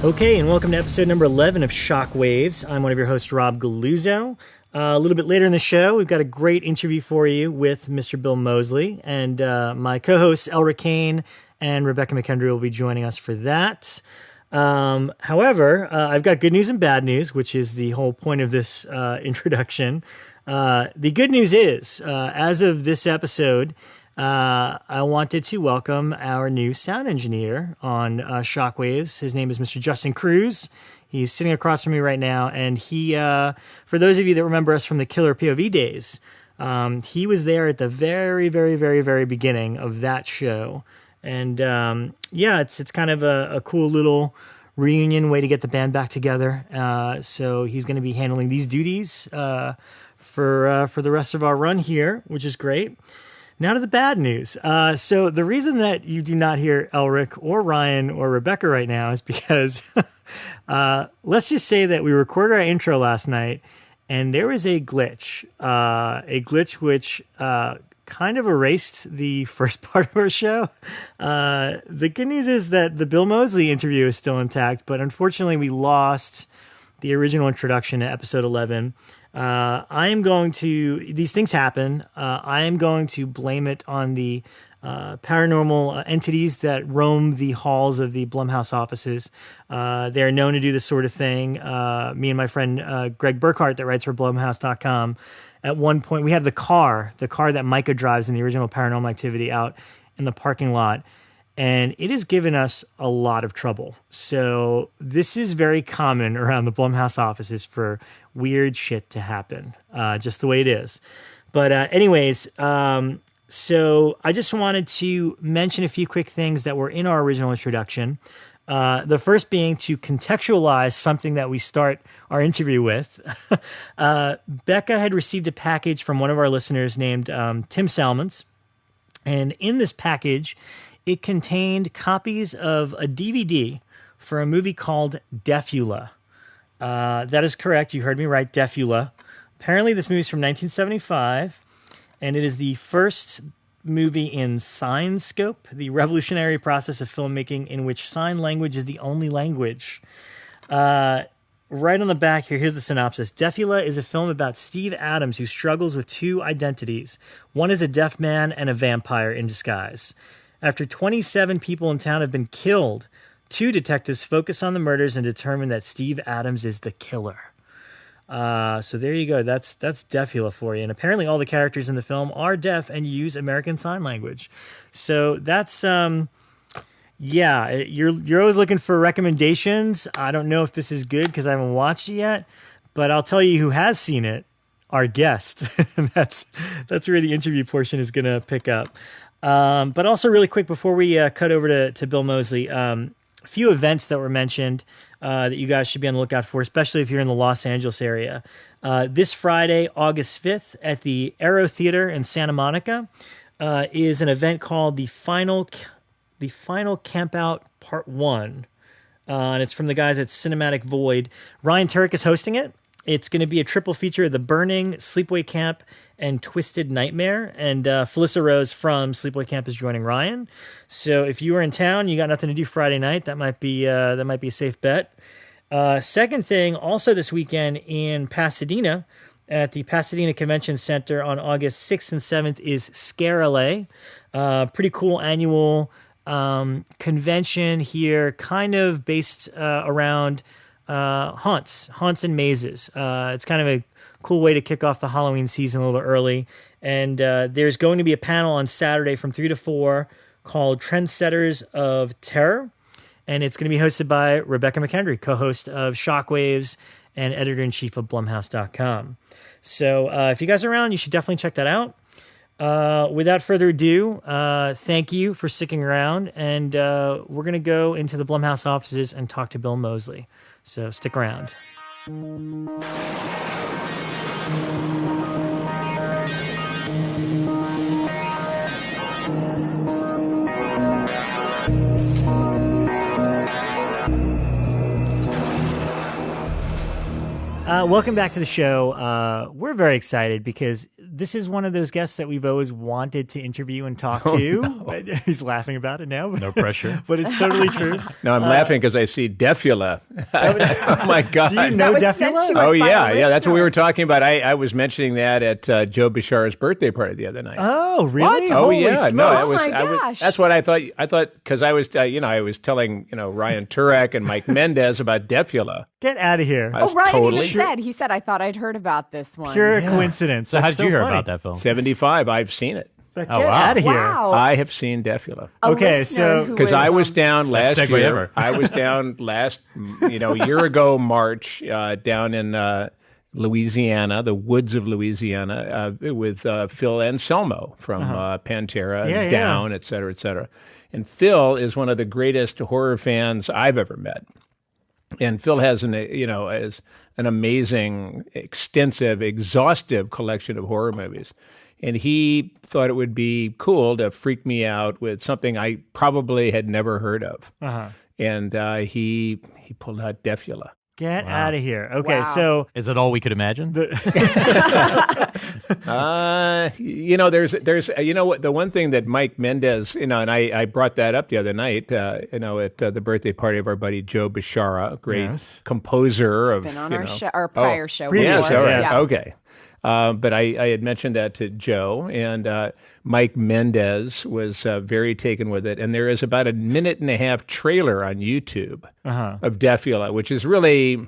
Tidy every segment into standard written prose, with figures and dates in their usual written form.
Okay, and welcome to episode number 11 of Shockwaves. I'm one of your hosts, Rob Galluzzo. A little bit later in the show, we've got a great interview for you with Mr. Bill Moseley, and my co-hosts, Elric, Kane, and Rebekah McKendry will be joining us for that. However, I've got good news and bad news, which is the whole point of this introduction. The good news is, as of this episode, I wanted to welcome our new sound engineer on Shockwaves. His name is Mr. Justin Cruz. He's sitting across from me right now, and he, for those of you that remember us from the Killer POV days, he was there at the very, very, very, very beginning of that show. And yeah, it's kind of a cool little reunion way to get the band back together. So he's going to be handling these duties for the rest of our run here, which is great. Now to the bad news. So the reason that you do not hear Elric or Ryan or Rebekah right now is because let's just say that we recorded our intro last night and there was a glitch which kind of erased the first part of our show. The good news is that the Bill Moseley interview is still intact, but unfortunately we lost the original introduction to episode 11. These things happen. I am going to blame it on the paranormal entities that roam the halls of the Blumhouse offices. They are known to do this sort of thing. Me and my friend Greg Burkhart that writes for Blumhouse.com, at one point we have the car that Micah drives in the original Paranormal Activity out in the parking lot. And it has given us a lot of trouble. So this is very common around the Blumhouse offices for weird shit to happen, just the way it is. But anyways, so I just wanted to mention a few quick things that were in our original introduction. The first being to contextualize something that we start our interview with. Becca had received a package from one of our listeners named Tim Salmons. And in this package, it contained copies of a DVD for a movie called Defula. That is correct. You heard me right, Defula. Apparently, this movie is from 1975, and it is the first movie in Sign Scope, the revolutionary process of filmmaking in which sign language is the only language. Right on the back here, here's the synopsis. Defula is a film about Steve Adams who struggles with two identities. One is a deaf man and a vampire in disguise. After 27 people in town have been killed, two detectives focus on the murders and determine that Steve Adams is the killer. So there you go. That's Defula for you. And apparently all the characters in the film are deaf and use American Sign Language. So that's, yeah, you're always looking for recommendations. I don't know if this is good because I haven't watched it yet, but I'll tell you who has seen it, our guest. And that's where the interview portion is going to pick up. But also really quick before we cut over to Bill Moseley, a few events that were mentioned that you guys should be on the lookout for, especially if you're in the Los Angeles area. This Friday, August 5th, at the Aero Theater in Santa Monica, is an event called the Final Campout Part 1. And it's from the guys at Cinematic Void. Ryan Turek is hosting it. It's going to be a triple feature of The Burning, Sleepaway Camp, and Twisted Nightmare. And Felissa Rose from Sleepaway Camp is joining Ryan. So if you are in town, you got nothing to do Friday night, that might be a safe bet. Second thing, also this weekend in Pasadena, at the Pasadena Convention Center on August 6th and 7th is Scare LA. Pretty cool annual convention here, kind of based around haunts and mazes. It's kind of a cool way to kick off the Halloween season a little early. And there's going to be a panel on Saturday from 3 to 4 called Trendsetters of Terror. And it's going to be hosted by Rebekah McKendry, co-host of Shockwaves and editor-in-chief of Blumhouse.com. So if you guys are around, you should definitely check that out. Without further ado, thank you for sticking around, and we're going to go into the Blumhouse offices and talk to Bill Moseley. So stick around. Welcome back to the show. We're very excited because this is one of those guests that we've always wanted to interview and talk to. No. He's laughing about it now. No pressure. But it's totally true. No, I'm laughing because I see Defula. Oh, my God. Do you know Defula? Oh, yeah. That's what we were talking about. I was mentioning that at Joe Bishara's birthday party the other night. Oh, really? What? Oh, yeah. Smokes. No, that's what I thought, because I was telling, Ryan Turek and Mike Mendez about Defula. Get out of here. Ryan even said, I thought I'd heard about this one. Pure coincidence. So how did you hear about that film? 75. I've seen it. Get out of here. Wow. I have seen Defula. Okay, so because I was down last year. Ever. I was down year ago March down in Louisiana, the woods of Louisiana, with Phil Anselmo from Pantera, Down, et cetera, et cetera. And Phil is one of the greatest horror fans I've ever met. And Phil has an amazing, extensive, exhaustive collection of horror movies. And he thought it would be cool to freak me out with something I probably had never heard of. And he pulled out Defula. Get out of here. Okay, wow. So is it all we could imagine? There's the one thing that Mike Mendez, and I brought that up the other night, at the birthday party of our buddy Joe Bishara, great composer It's been on our prior show. Yes, all right, yeah. okay. But I had mentioned that to Joe, and Mike Mendez was very taken with it. And there is about a 1.5-minute trailer on YouTube of Defula, which is really,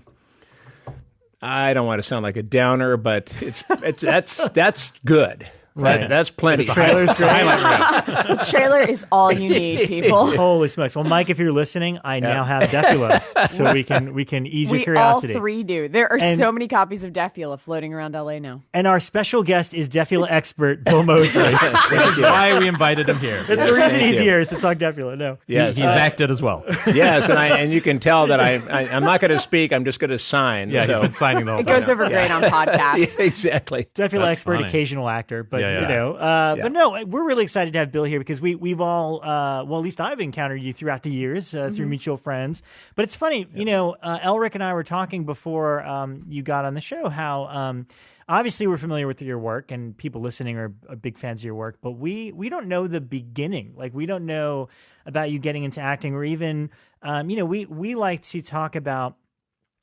I don't want to sound like a downer, but that's good. Right. That's plenty. The trailer's great. The trailer is all you need, people. Holy smokes. Well, Mike, if you're listening, I now have Defula, so we can ease your curiosity. All three do. There are so many copies of Defula floating around LA now. And our special guest is Defula expert Bill Moseley. Which is why we invited him here. That's the reason he's here, is to talk Defula. No. Yes, he's acted as well. Yes, and you can tell that I'm not going to speak. I'm just going to sign. Yeah, so. he's been signing the whole It goes over great on podcasts. Yeah, exactly. Defula expert, funny. occasional actor, but Yeah. but no, we're really excited to have Bill here because we've all, well, at least I've encountered you throughout the years through mutual friends. But it's funny, Elric and I were talking before you got on the show how obviously we're familiar with your work and people listening are big fans of your work, but we don't know the beginning. Like we don't know about you getting into acting or even, we like to talk about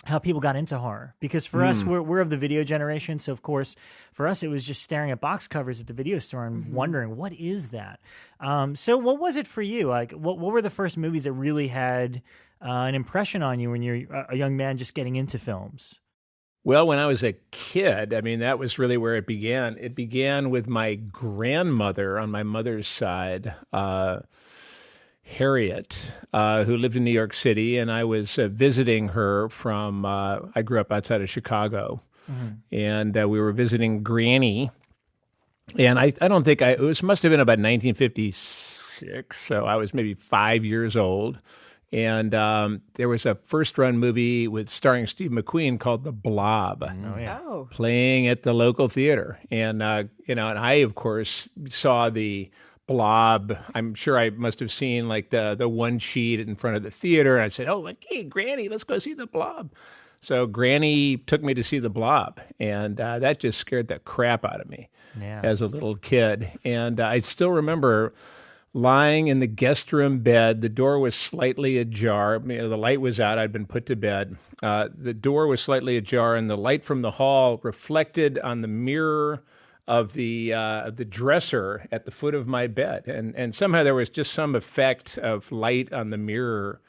how people got into horror, because for us, we're of the video generation. So of course, for us, it was just staring at box covers at the video store and wondering, what is that? So what was it for you? Like, what were the first movies that really had an impression on you when you're a young man just getting into films? Well, when I was a kid, I mean, that was really where it began. It began with my grandmother on my mother's side, Harriet, who lived in New York City, and I was visiting her from, I grew up outside of Chicago, and we were visiting Granny, and I don't think must have been about 1956, so I was maybe 5 years old, and there was a first-run movie starring Steve McQueen called The Blob, playing at the local theater, and and I, of course, saw the Blob. I'm sure I must have seen like the one sheet in front of the theater. And I said, hey, Granny, let's go see the Blob. So Granny took me to see the Blob. And that just scared the crap out of me as a little kid. And I still remember lying in the guest room bed. The door was slightly ajar. The light was out. I'd been put to bed. The door was slightly ajar, and the light from the hall reflected on the mirror of the dresser at the foot of my bed, and somehow there was just some effect of light on the mirror,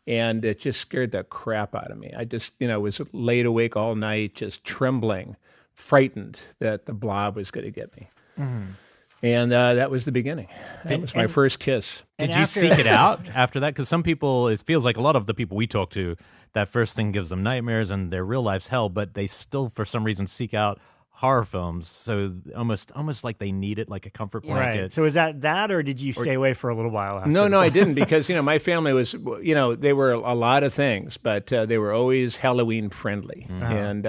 and it just scared the crap out of me. I just was laid awake all night, just trembling, frightened that the Blob was going to get me. And that was the beginning. That was my first kiss. Did you seek it out after that? Because some people, it feels like a lot of the people we talk to, that first thing gives them nightmares and their real life's hell, but they still, for some reason, seek out horror films, so almost like they need it like a comfort blanket. Right. So is that, or did you stay away for a little while? After No, I didn't, because my family was, they were a lot of things, but they were always Halloween friendly. And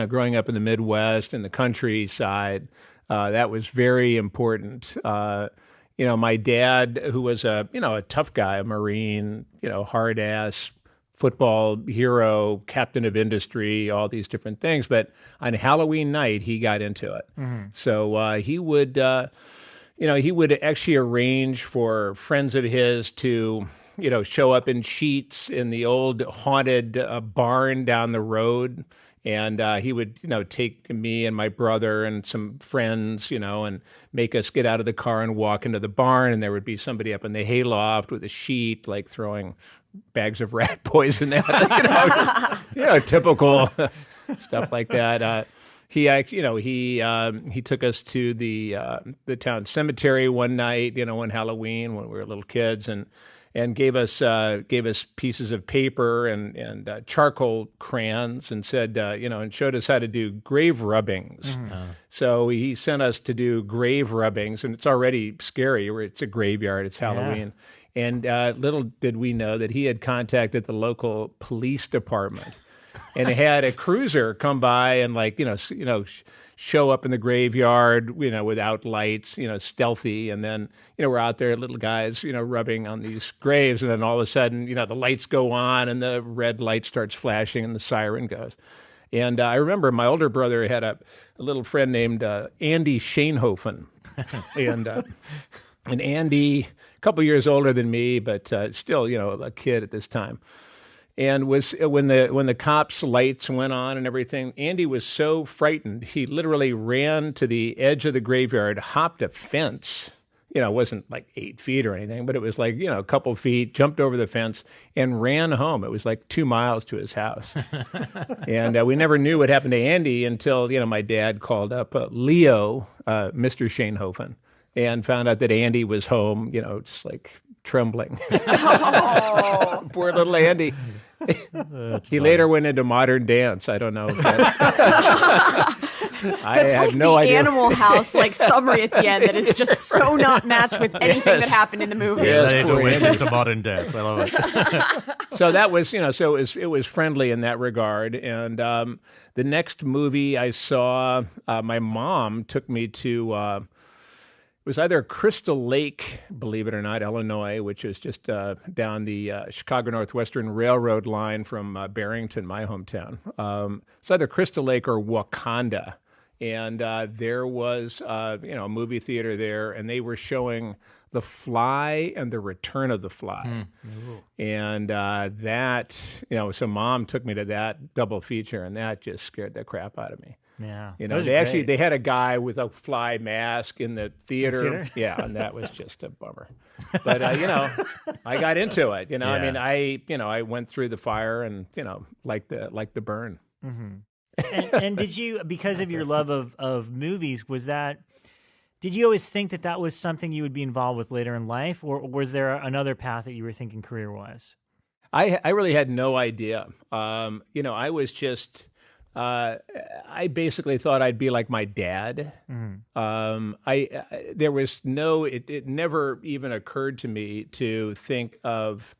growing up in the Midwest and the countryside, that was very important. My dad, who was a tough guy, a Marine, hard ass, football hero, captain of industry, all these different things. But on Halloween night, he got into it. So he would actually arrange for friends of his to, show up in sheets in the old haunted barn down the road. And he would, take me and my brother and some friends, and make us get out of the car and walk into the barn. And there would be somebody up in the hayloft with a sheet, like throwing bags of rat poison at it, typical stuff like that. He took us to the town cemetery one night, one Halloween when we were little kids, and gave us pieces of paper and charcoal crayons and said, and showed us how to do grave rubbings. So he sent us to do grave rubbings, and it's already scary. It's a graveyard. It's Halloween. Yeah. And little did we know that he had contacted the local police department and had a cruiser come by and show up in the graveyard, without lights, stealthy. And then, we're out there, little guys, rubbing on these graves. And then all of a sudden, the lights go on and the red light starts flashing and the siren goes. And I remember my older brother had a little friend named Andy Shanehofen. And Andy, a couple years older than me, but still, a kid at this time. And was when the cops' lights went on and everything, Andy was so frightened, he literally ran to the edge of the graveyard, hopped a fence. It wasn't like 8 feet or anything, but it was like, a couple feet, jumped over the fence and ran home. It was like 2 miles to his house. And we never knew what happened to Andy until, my dad called up Leo, Mr. Shanehofen, and found out that Andy was home, just like trembling. Oh. Poor little Andy. He later went into modern dance. I don't know. I had no idea. Animal House summary at the end that is just so not matched with anything that happened in the movie. Yes, later went into modern dance. I love it. So that was, so it was friendly in that regard. And the next movie I saw, my mom took me to. It was either Crystal Lake, believe it or not, Illinois, which is just down the Chicago Northwestern Railroad line from Barrington, my hometown. It's either Crystal Lake or Wakanda. And there was, a movie theater there, and they were showing The Fly and The Return of the Fly. And that, so Mom took me to that double feature, and that just scared the crap out of me. Yeah. They had a guy with a fly mask in the theater. Yeah, and that was just a bummer. But I got into it. Yeah. I mean, I went through the fire and like the burn. Mm-hmm. And did you, because of your love of movies, did you always think that was something you would be involved with later in life, or was there another path that you were thinking career-wise? I really had no idea. I was just. I basically thought I'd be like my dad. Mm-hmm. There was it never even occurred to me to think of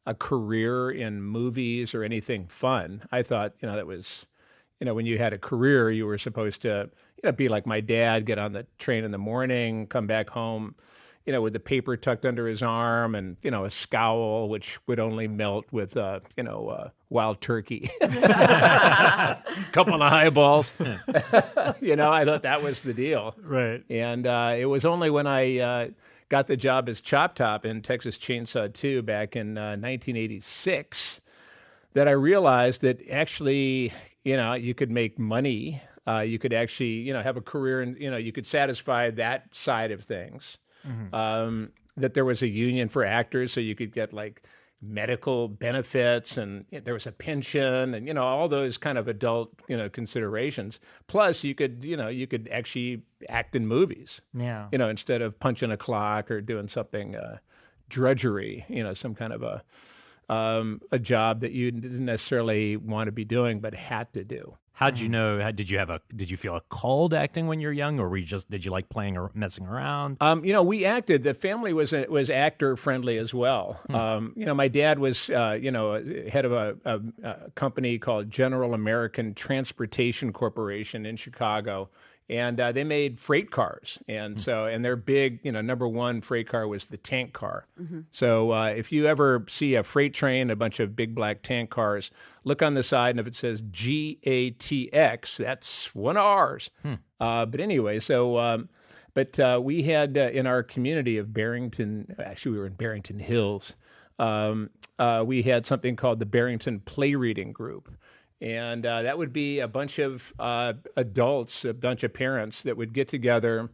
a career in movies or anything fun. I thought, that was, when you had a career, you were supposed to, be like my dad, get on the train in the morning, come back home, with the paper tucked under his arm and, a scowl, which would only melt with, wild turkey. Couple of highballs. I thought that was the deal. Right. And it was only when I got the job as Chop Top in Texas Chainsaw 2 back in 1986 that I realized that actually, you could make money. You could actually, have a career and, you could satisfy that side of things. Mm-hmm. That there was a union for actors, so you could get medical benefits, and there was a pension, and all those kind of adult considerations. Plus, you could actually act in movies. Yeah. Instead of punching a clock or doing something drudgery. Some kind of a job that you didn't necessarily want to be doing but had to do. How'd you know? Did you feel a call to acting when you were young, or did you like playing or messing around? We acted. The family was actor friendly as well. My dad was head of a company called General American Transportation Corporation in Chicago. And they made freight cars, and their big, number one freight car was the tank car. So if you ever see a freight train, a bunch of big black tank cars, look on the side, and if it says GATX, that's one of ours. But anyway, we had in our community of Barrington, actually we were in Barrington Hills, we had something called the Barrington Play Reading Group. And that would be a bunch of adults, a bunch of parents that would get together,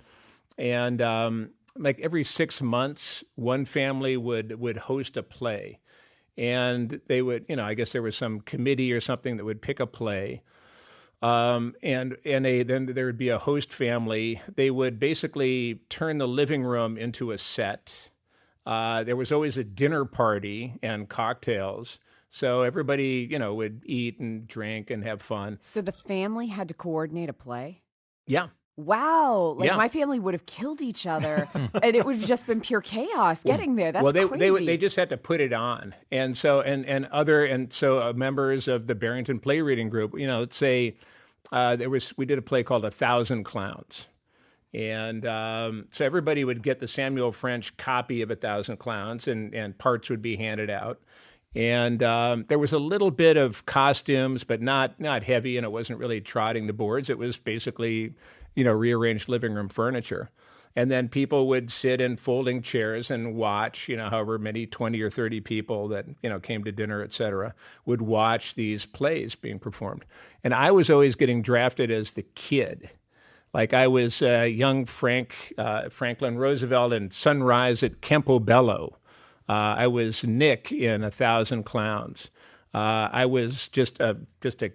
and like every 6 months, one family would host a play, and they would, I guess there was some committee or something that would pick a play, and then there would be a host family. They would basically turn the living room into a set. There was always a dinner party and cocktails. So everybody, would eat and drink and have fun. So the family had to coordinate a play? Yeah. Wow. My family would have killed each other, and it would have just been pure chaos getting there. That's crazy. They just had to put it on. And so members of the Barrington Play Reading Group, let's say we did a play called 1,000 Clowns. And so everybody would get the Samuel French copy of 1,000 Clowns, and parts would be handed out. And there was a little bit of costumes, but not heavy, and it wasn't really trotting the boards. It was basically, rearranged living room furniture. And then people would sit in folding chairs and watch, however many 20 or 30 people that, came to dinner, et cetera, would watch these plays being performed. And I was always getting drafted as the kid. Like I was young Franklin Roosevelt in Sunrise at Campobello. I was Nick in 1,000 Clowns. I was just a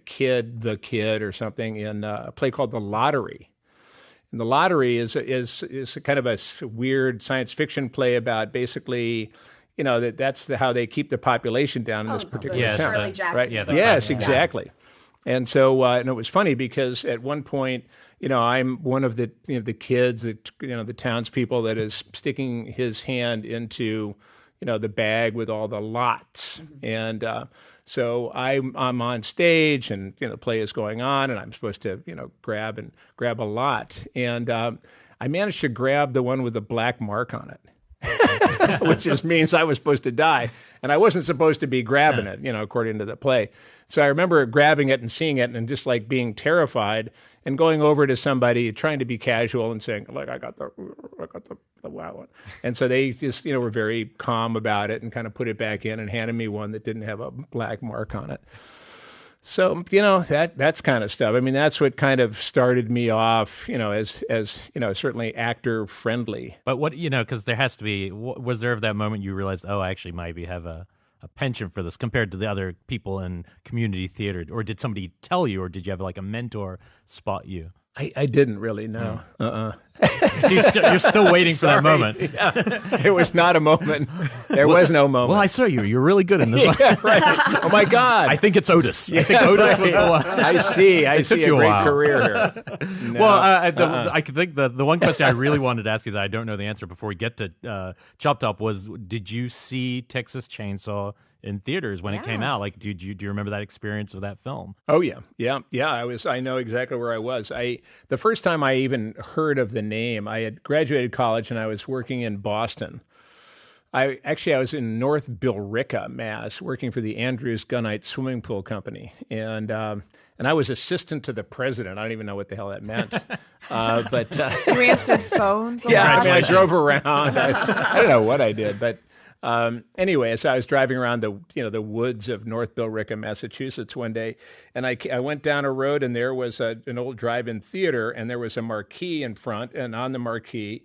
kid, the kid or something in a play called The Lottery. And The Lottery is kind of a weird science fiction play about basically, that's how they keep the population down in this particular town. Shirley Jackson. Right? Yes, exactly. And so, and it was funny because at one point, I'm one of the kids that the townspeople that is sticking his hand into the bag with all the lots. And so I'm on stage, and the play is going on, and I'm supposed to grab a lot, and I managed to grab the one with the black mark on it, which just means I was supposed to die, and I wasn't supposed to be grabbing it, according to the play. So I remember grabbing it and seeing it and just like being terrified and going over to somebody trying to be casual and saying, "Look, I got the wow one." And so they just, were very calm about it and kind of put it back in and handed me one that didn't have a black mark on it. So, that's kind of stuff. I mean, that's what kind of started me off, as certainly actor friendly. But what, because there has to be, was there that moment you realized, oh, I actually maybe have a penchant for this compared to the other people in community theater? Or did somebody tell you, or did you have like a mentor spot you? I didn't really know. So you're still waiting for that moment. Yeah. It was not a moment. There was no moment. Well, I saw you. You're really good in this one. Yeah, right. Oh, my God. I think it's Otis. I think Otis was the one. I see. I see a great career here. No. Well, I think the one question I really wanted to ask you that I don't know the answer before we get to Chop Top was, did you see Texas Chainsaw in theaters when it came out? Like, do you remember that experience of that film? Oh yeah. I know exactly where I was. The first time I even heard of the name, I had graduated college and I was working in Boston. I was in North Billerica, Mass, working for the Andrews Gunite Swimming Pool Company, and I was assistant to the president. I don't even know what the hell that meant. But you answered phones. I drove around. I don't know what I did, but. Anyway, so I was driving around the woods of North Billerica, Massachusetts one day, and I went down a road, and there was an old drive-in theater, and there was a marquee in front, and on the marquee,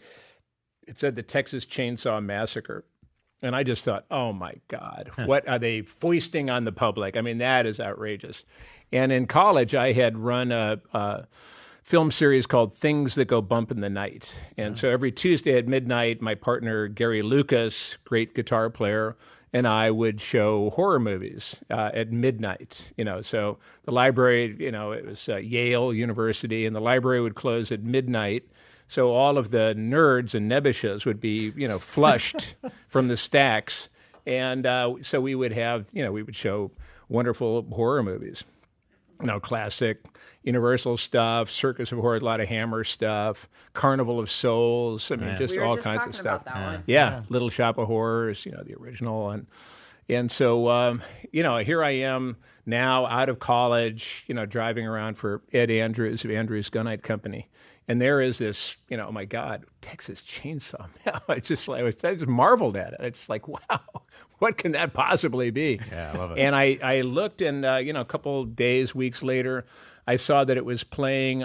it said the Texas Chainsaw Massacre. And I just thought, oh my God, what are they foisting on the public? I mean, that is outrageous. And in college, I had run a film series called Things That Go Bump in the Night. And so every Tuesday at midnight, my partner, Gary Lucas, great guitar player, and I would show horror movies at midnight. So the library, it was Yale University, and the library would close at midnight. So all of the nerds and nebuchas would be, flushed from the stacks, and so we would have, we would show wonderful horror movies, classic Universal stuff, Circus of Horrors, a lot of Hammer stuff, Carnival of Souls. I mean, just all kinds of stuff. About that one. Yeah, Little Shop of Horrors, the original, and so here I am now out of college, driving around for Ed Andrews of Andrews Gunite Company, and there is this, oh my God, Texas Chainsaw. I just marveled at it. It's like, wow, what can that possibly be? Yeah, I love it. And I looked, and a couple days, weeks later, I saw that it was playing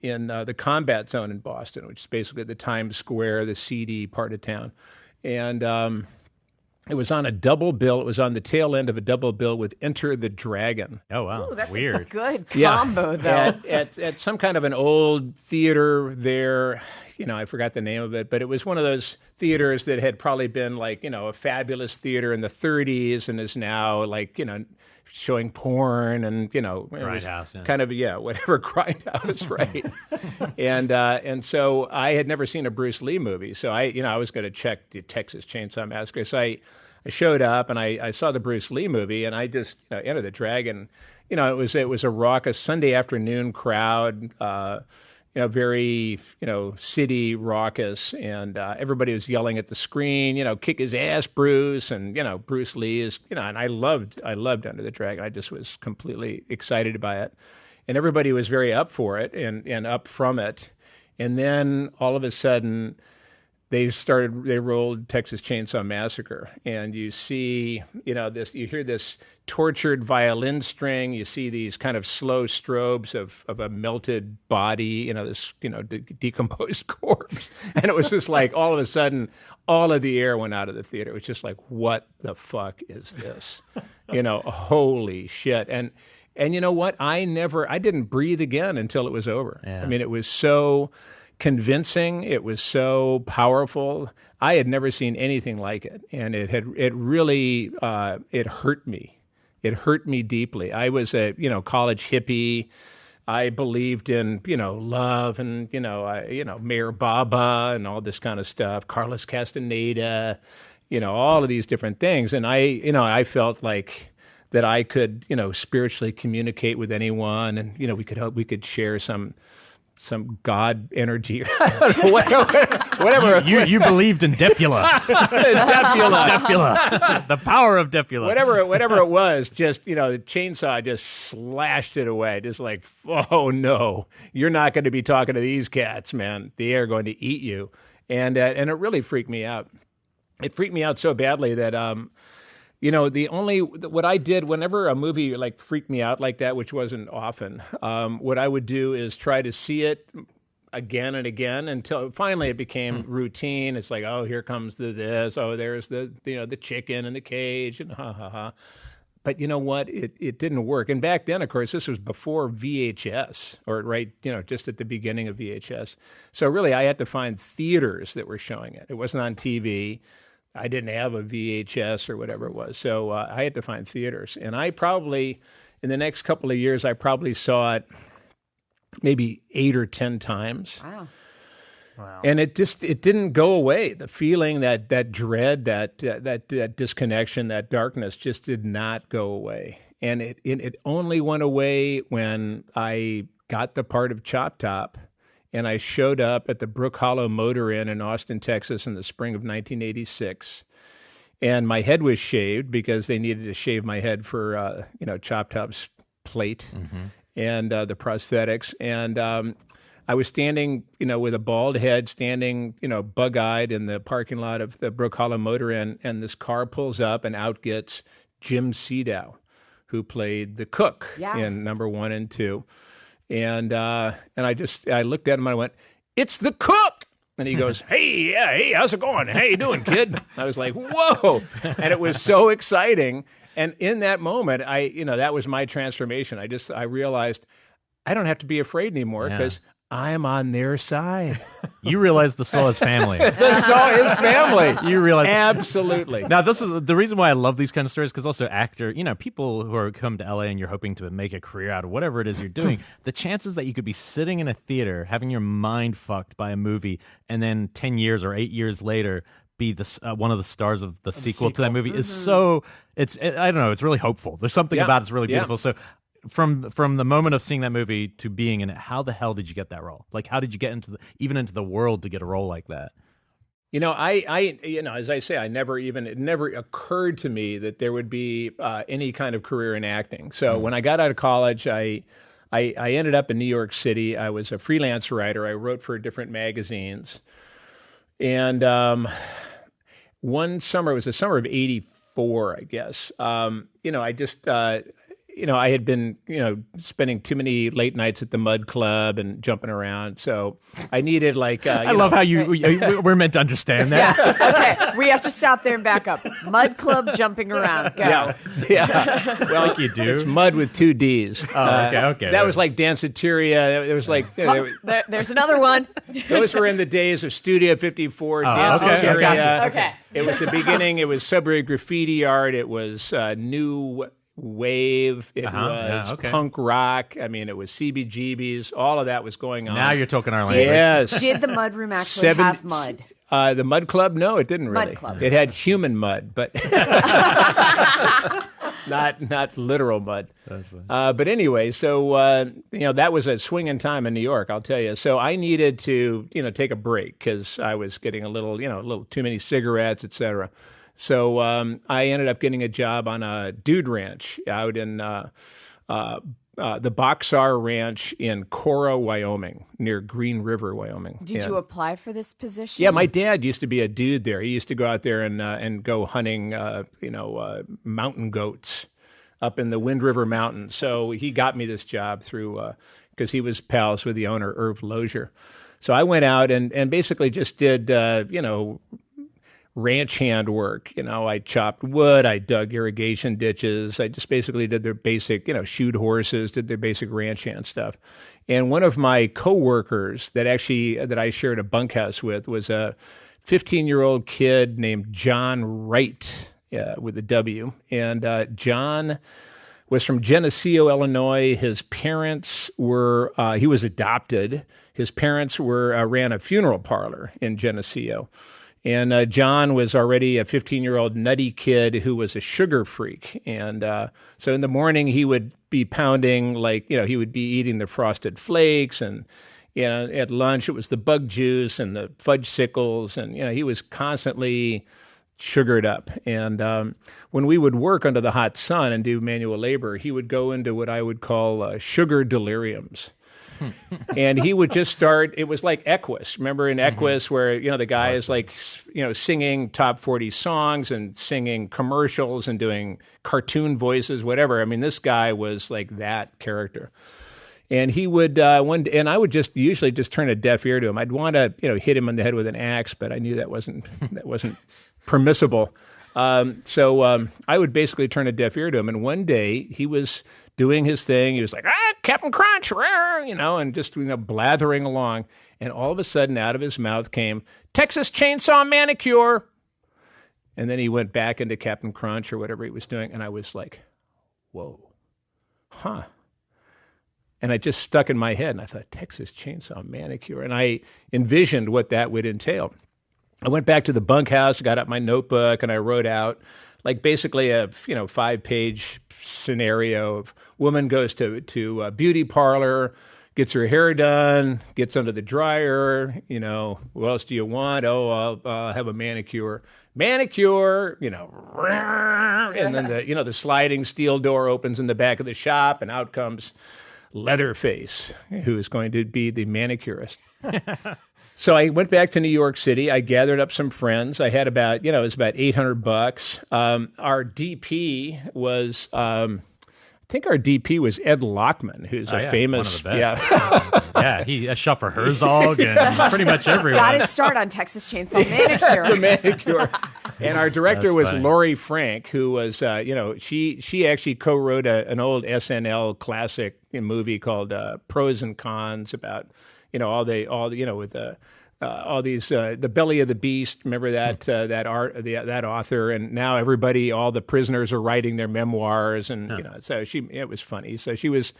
in the Combat Zone in Boston, which is basically the Times Square, the seedy part of town. And it was on a double bill. It was on the tail end of a double bill with Enter the Dragon. Oh, wow. Ooh, that's weird. A good combo, though. At some kind of an old theater there. I forgot the name of it, but it was one of those theaters that had probably been like, a fabulous theater in the 30s and is now like, showing porn and, Grindhouse, kind of, whatever, Grindhouse, right. And so I had never seen a Bruce Lee movie. So I was going to check the Texas Chainsaw Massacre. So I showed up and I saw the Bruce Lee movie, and I just, Enter the Dragon. It was a raucous Sunday afternoon crowd, very, city raucous, and everybody was yelling at the screen, kick his ass, Bruce, and, Bruce Lee is, and I loved Under the Dragon. I just was completely excited by it, and everybody was very up for it and up from it. And then all of a sudden they rolled Texas Chainsaw Massacre, and you see, you hear this tortured violin string, you see these kind of slow strobes of a melted body, this, decomposed corpse. And it was just like, all of a sudden, all of the air went out of the theater. It was just like, what the fuck is this? Holy shit. And you know what? I didn't breathe again until it was over. Yeah. I mean, it was so convincing. It was so powerful. I had never seen anything like it, and it really hurt me. It hurt me deeply. I was a college hippie. I believed in love and Mayor Baba and all this kind of stuff. Carlos Castaneda, all of these different things, and I felt like that I could spiritually communicate with anyone, and we could share some God energy. Whatever. You believed in Depula. Depula. The power of Depula. Whatever it was, just, the chainsaw just slashed it away. Just like, oh no, you're not going to be talking to these cats, man. They are going to eat you. And it really freaked me out. It freaked me out so badly that, what I did whenever a movie like freaked me out like that, which wasn't often, what I would do is try to see it again and again until finally it became routine. It's like, oh, here comes this. Oh, there's the chicken in the cage, and ha ha ha. But you know what? It didn't work. And back then, of course, this was before VHS, or just at the beginning of VHS. So really, I had to find theaters that were showing it. It wasn't on TV. I didn't have a VHS or whatever it was. So I had to find theaters. And I probably, in the next couple of years, I probably saw it maybe 8 or 10 times. Wow. And it didn't go away. The feeling, that dread, that disconnection, that darkness just did not go away. And it only went away when I got the part of Chop Top, and I showed up at the Brook Hollow Motor Inn in Austin, Texas in the spring of 1986. And my head was shaved because they needed to shave my head for, Chop Top's plate and the prosthetics. And I was standing, with a bald head, standing, bug-eyed in the parking lot of the Brook Hollow Motor Inn, and this car pulls up, and out gets Jim Sedow, who played the cook in number 1 and 2. And I looked at him and I went, "It's the cook!" And he goes, hey, how's it going? How you doing, kid? I was like, whoa. And it was so exciting. And in that moment, that was my transformation. I realized I don't have to be afraid anymore because I'm on their side. You realize the Saw is family. The Saw is family. You realize absolutely. Now, this is the reason why I love these kind of stories, because also people who are come to LA and you're hoping to make a career out of whatever it is you're doing, the chances that you could be sitting in a theater having your mind fucked by a movie, and then 10 years or 8 years later be one of the stars of the sequel to that movie is so I don't know, it's really hopeful. There's something about it's really beautiful. So from the moment of seeing that movie to being in it, how the hell did you get that role? Like, how did you get into the world to get a role like that? I as I say, it never occurred to me that there would be any kind of career in acting. So when I got out of college, I ended up in New York City. I was a freelance writer. I wrote for different magazines. And one summer, it was the summer of '84, I guess. I had been, spending too many late nights at the Mud Club and jumping around. So I needed I love how we're meant to understand that. Yeah. Okay. We have to stop there and back up. Mud Club, jumping around. Go. Yeah. Well, like you do. It's mud with 2 Ds. Okay. That was like Danceteria. There was there's another one. Those were in the days of Studio 54, Danceteria. Okay. It was the beginning. It was subway graffiti art. It was new wave, it was punk rock. I mean, it was CBGBs. All of that was going on. Now you're talking our language. Yes. Did the Mud Room actually have mud? The Mud Club? No, it didn't really. Mud Club. It had human mud, but not literal mud. That's funny. But anyway, so that was a swinging time in New York, I'll tell you. So I needed to take a break because I was getting a little too many cigarettes, etc. So I ended up getting a job on a dude ranch out in the Boxar Ranch in Cora, Wyoming, near Green River, Wyoming. Did you apply for this position? Yeah, my dad used to be a dude there. He used to go out there and go hunting, mountain goats up in the Wind River Mountains. So he got me this job through because he was pals with the owner, Irv Lozier. So I went out and basically just did, ranch hand work. I chopped wood, I dug irrigation ditches. I just basically did their basic, shoed horses, did their basic ranch hand stuff. And one of my coworkers that I shared a bunkhouse with was a 15-year-old kid named John Wright, with a W. And John was from Geneseo, Illinois. His parents were, he was adopted. His parents ran a funeral parlor in Geneseo. And John was already a 15-year-old nutty kid who was a sugar freak. And so in the morning, he would be pounding, he would be eating the Frosted Flakes. And at lunch, it was the bug juice and the fudge sickles. And, he was constantly sugared up. And when we would work under the hot sun and do manual labor, he would go into what I would call sugar deliriums. And he would just start, it was like Equus. Remember in Equus where, the guy is singing top 40 songs and singing commercials and doing cartoon voices, whatever. I mean, this guy was like that character. And he would, and I would usually just turn a deaf ear to him. I'd want to, hit him on the head with an axe, but I knew that wasn't permissible. So I would basically turn a deaf ear to him. And one day he was doing his thing. He was like, Captain Crunch, and just, blathering along. And all of a sudden out of his mouth came, Texas Chainsaw Manicure. And then he went back into Captain Crunch or whatever he was doing. And I was like, whoa, huh. And it just stuck in my head. And I thought, Texas Chainsaw Manicure. And I envisioned what that would entail. I went back to the bunkhouse, got out my notebook, and I wrote out basically a 5-page scenario of woman goes to a beauty parlor, gets her hair done, gets under the dryer. What else do you want? Oh, I'll have a manicure. Manicure, and then the sliding steel door opens in the back of the shop, and out comes Leatherface, who is going to be the manicurist. So I went back to New York City. I gathered up some friends. I had about, it was about $800. Our DP was, I think our DP was Ed Lockman, who's a famous, one of the best. He shot for Herzog and pretty much everyone. Got his start on Texas Chainsaw Manicure. The manicure. And our director was Laurie Frank, who was, she actually co-wrote an old SNL classic movie called Pros and Cons about, all with all these the belly of the beast. Remember that that author, and now all the prisoners are writing their memoirs, and so it was funny. So she was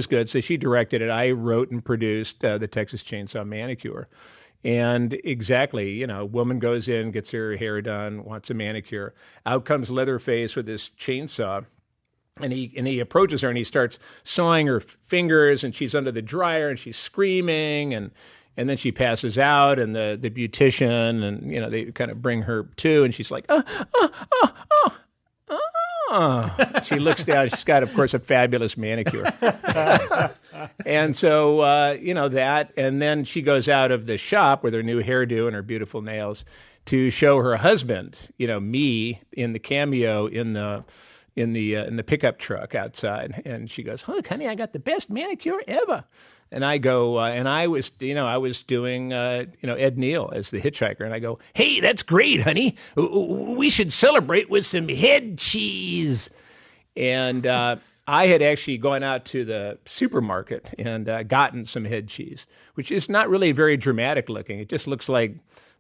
good. So she directed it. I wrote and produced the Texas Chainsaw Manicure. And exactly, a woman goes in, gets her hair done, wants a manicure. Out comes Leatherface with this chainsaw. And he approaches her and he starts sawing her fingers, and she's under the dryer and she's screaming, and then she passes out, and the beautician and they kind of bring her to, and she's like, She looks down. She's got, of course, a fabulous manicure. And so, that, and then she goes out of the shop with her new hairdo and her beautiful nails to show her husband, me in the cameo in the pickup truck outside. And she goes, "Look, honey, I got the best manicure ever." And I go, and I was doing, Ed Neal as the hitchhiker. And I go, "Hey, that's great, honey. We should celebrate with some head cheese." And I had actually gone out to the supermarket and gotten some head cheese, which is not really very dramatic looking. It just looks like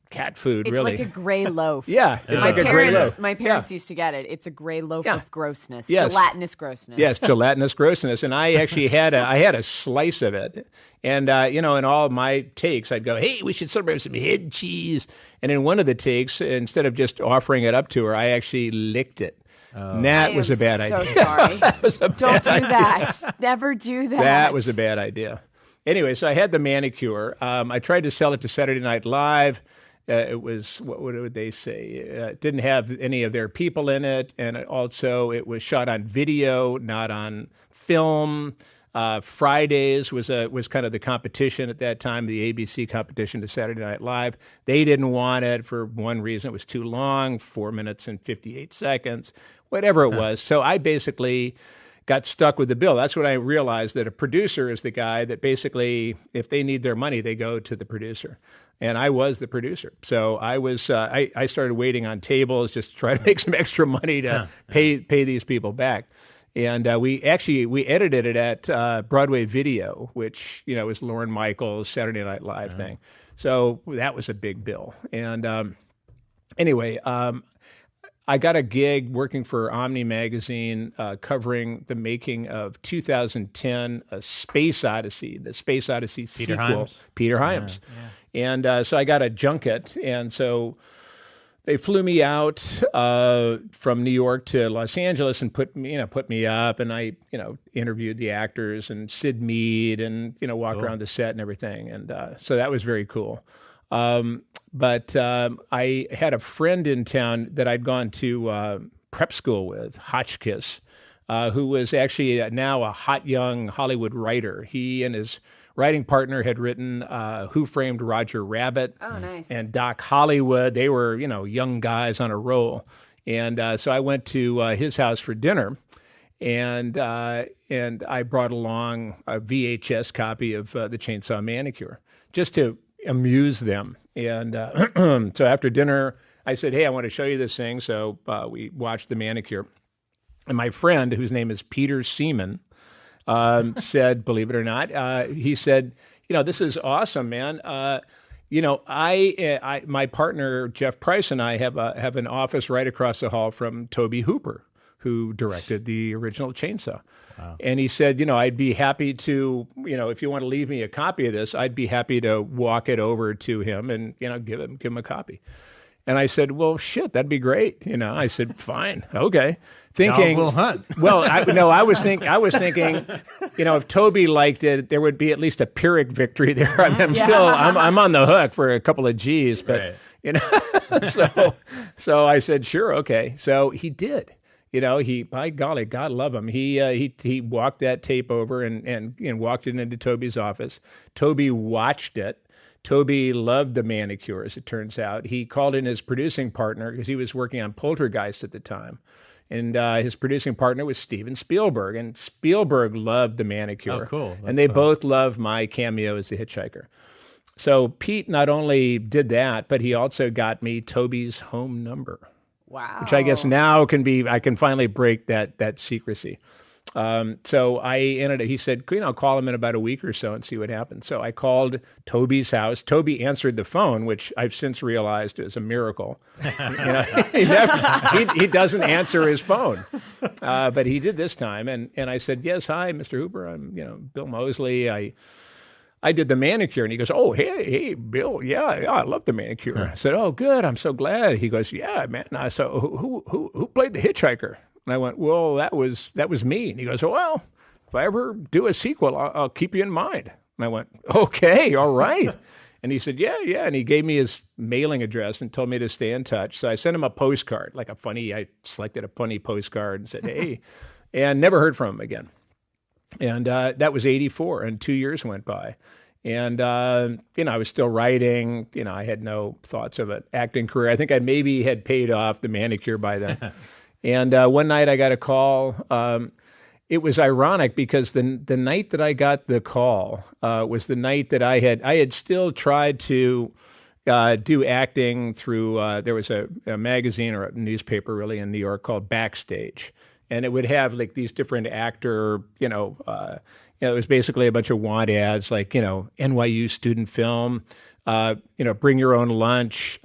cat food, really. It's like a gray loaf. Yeah, it's like a gray loaf. My parents used to get it. It's a gray loaf of grossness, yes. Gelatinous grossness. Yes, gelatinous grossness. And I actually had a slice of it. And, in all my takes, I'd go, "Hey, we should celebrate with some head cheese." And in one of the takes, instead of just offering it up to her, I actually licked it. And that was a bad idea. So sorry. Don't do that. Never do that. That was a bad idea. Anyway, so I had the manicure. I tried to sell it to Saturday Night Live. It was, what would they say? It didn't have any of their people in it, and it was shot on video, not on film. Fridays was kind of the competition at that time, the ABC competition to Saturday Night Live. They didn't want it for one reason. It was too long, 4 minutes and 58 seconds, whatever it was. So I basically got stuck with the bill. That's when I realized that a producer is the guy that basically, if they need their money, they go to the producer. And I was the producer. So I was I started waiting on tables just to try to make some extra money to pay these people back. And we edited it at Broadway Video, which was Lorne Michaels' Saturday Night Live thing. So that was a big bill. And anyway, I got a gig working for Omni Magazine, covering the making of 2010, A Space Odyssey, the Space Odyssey sequel. Peter Hyams. Yeah. And so I got a junket, and so they flew me out from New York to Los Angeles and put me up, and I interviewed the actors and Sid Mead and walked around the set and everything, and so that was very cool. But I had a friend in town that I'd gone to prep school with, Hotchkiss, who was actually now a hot young Hollywood writer. He and his writing partner had written Who Framed Roger Rabbit. Oh, nice. And Doc Hollywood. They were, young guys on a roll. And so I went to his house for dinner, and I brought along a VHS copy of the Chainsaw Manicure just to amuse them. And so after dinner, I said, "Hey, I want to show you this thing." So we watched the manicure. And my friend, whose name is Peter Seaman, said, believe it or not, he said, "This is awesome, man. My partner Jeff Price and I have an office right across the hall from Tobe Hooper, who directed the original Chainsaw." Wow. And he said, "I'd be happy to, if you want to leave me a copy of this, I'd be happy to walk it over to him and give him a copy." And I said, "Well, shit, that'd be great." I said, "Fine, okay." Thinking, we'll hunt. Well, I was thinking, if Tobe liked it, there would be at least a Pyrrhic victory there. I mean, I'm on the hook for a couple of G's, but so I said, "Sure, okay." So he did. By golly, God love him. He walked that tape over and walked it into Tobe's office. Tobe watched it. Tobe loved the manicure, as it turns out. He called in his producing partner because he was working on Poltergeist at the time. And his producing partner was Steven Spielberg. And Spielberg loved the manicure. Oh, cool. And they both loved my cameo as the hitchhiker. So Pete not only did that, but he also got me Tobe's home number. Wow. Which I guess now I can finally break that secrecy. So he said, call him in about a week or so and see what happens. So I called Tobe's house. Tobe answered the phone, which I've since realized is a miracle. He doesn't answer his phone. But he did this time. And I said, yes, hi, Mr. Hooper. I'm, Bill Moseley. I did the manicure. And he goes, oh, hey, Bill. Yeah, I love the manicure. I said, oh, good. I'm so glad. He goes, yeah, man. So who played the hitchhiker? And I went, well, that was me. And he goes, well, if I ever do a sequel, I'll keep you in mind. And I went, okay, all right. And he said, yeah. And he gave me his mailing address and told me to stay in touch. So I sent him a postcard, I selected a funny postcard and said, hey, and never heard from him again. And that was 1984, and 2 years went by. And, I was still writing. I had no thoughts of an acting career. I think I maybe had paid off the manicure by then. And one night I got a call. It was ironic because the night that I got the call was the night that I had still tried to do acting through. There was a magazine or a newspaper really in New York called Backstage, and it would have like these different actor. It was basically a bunch of want ads like NYU student film. Bring your own lunch,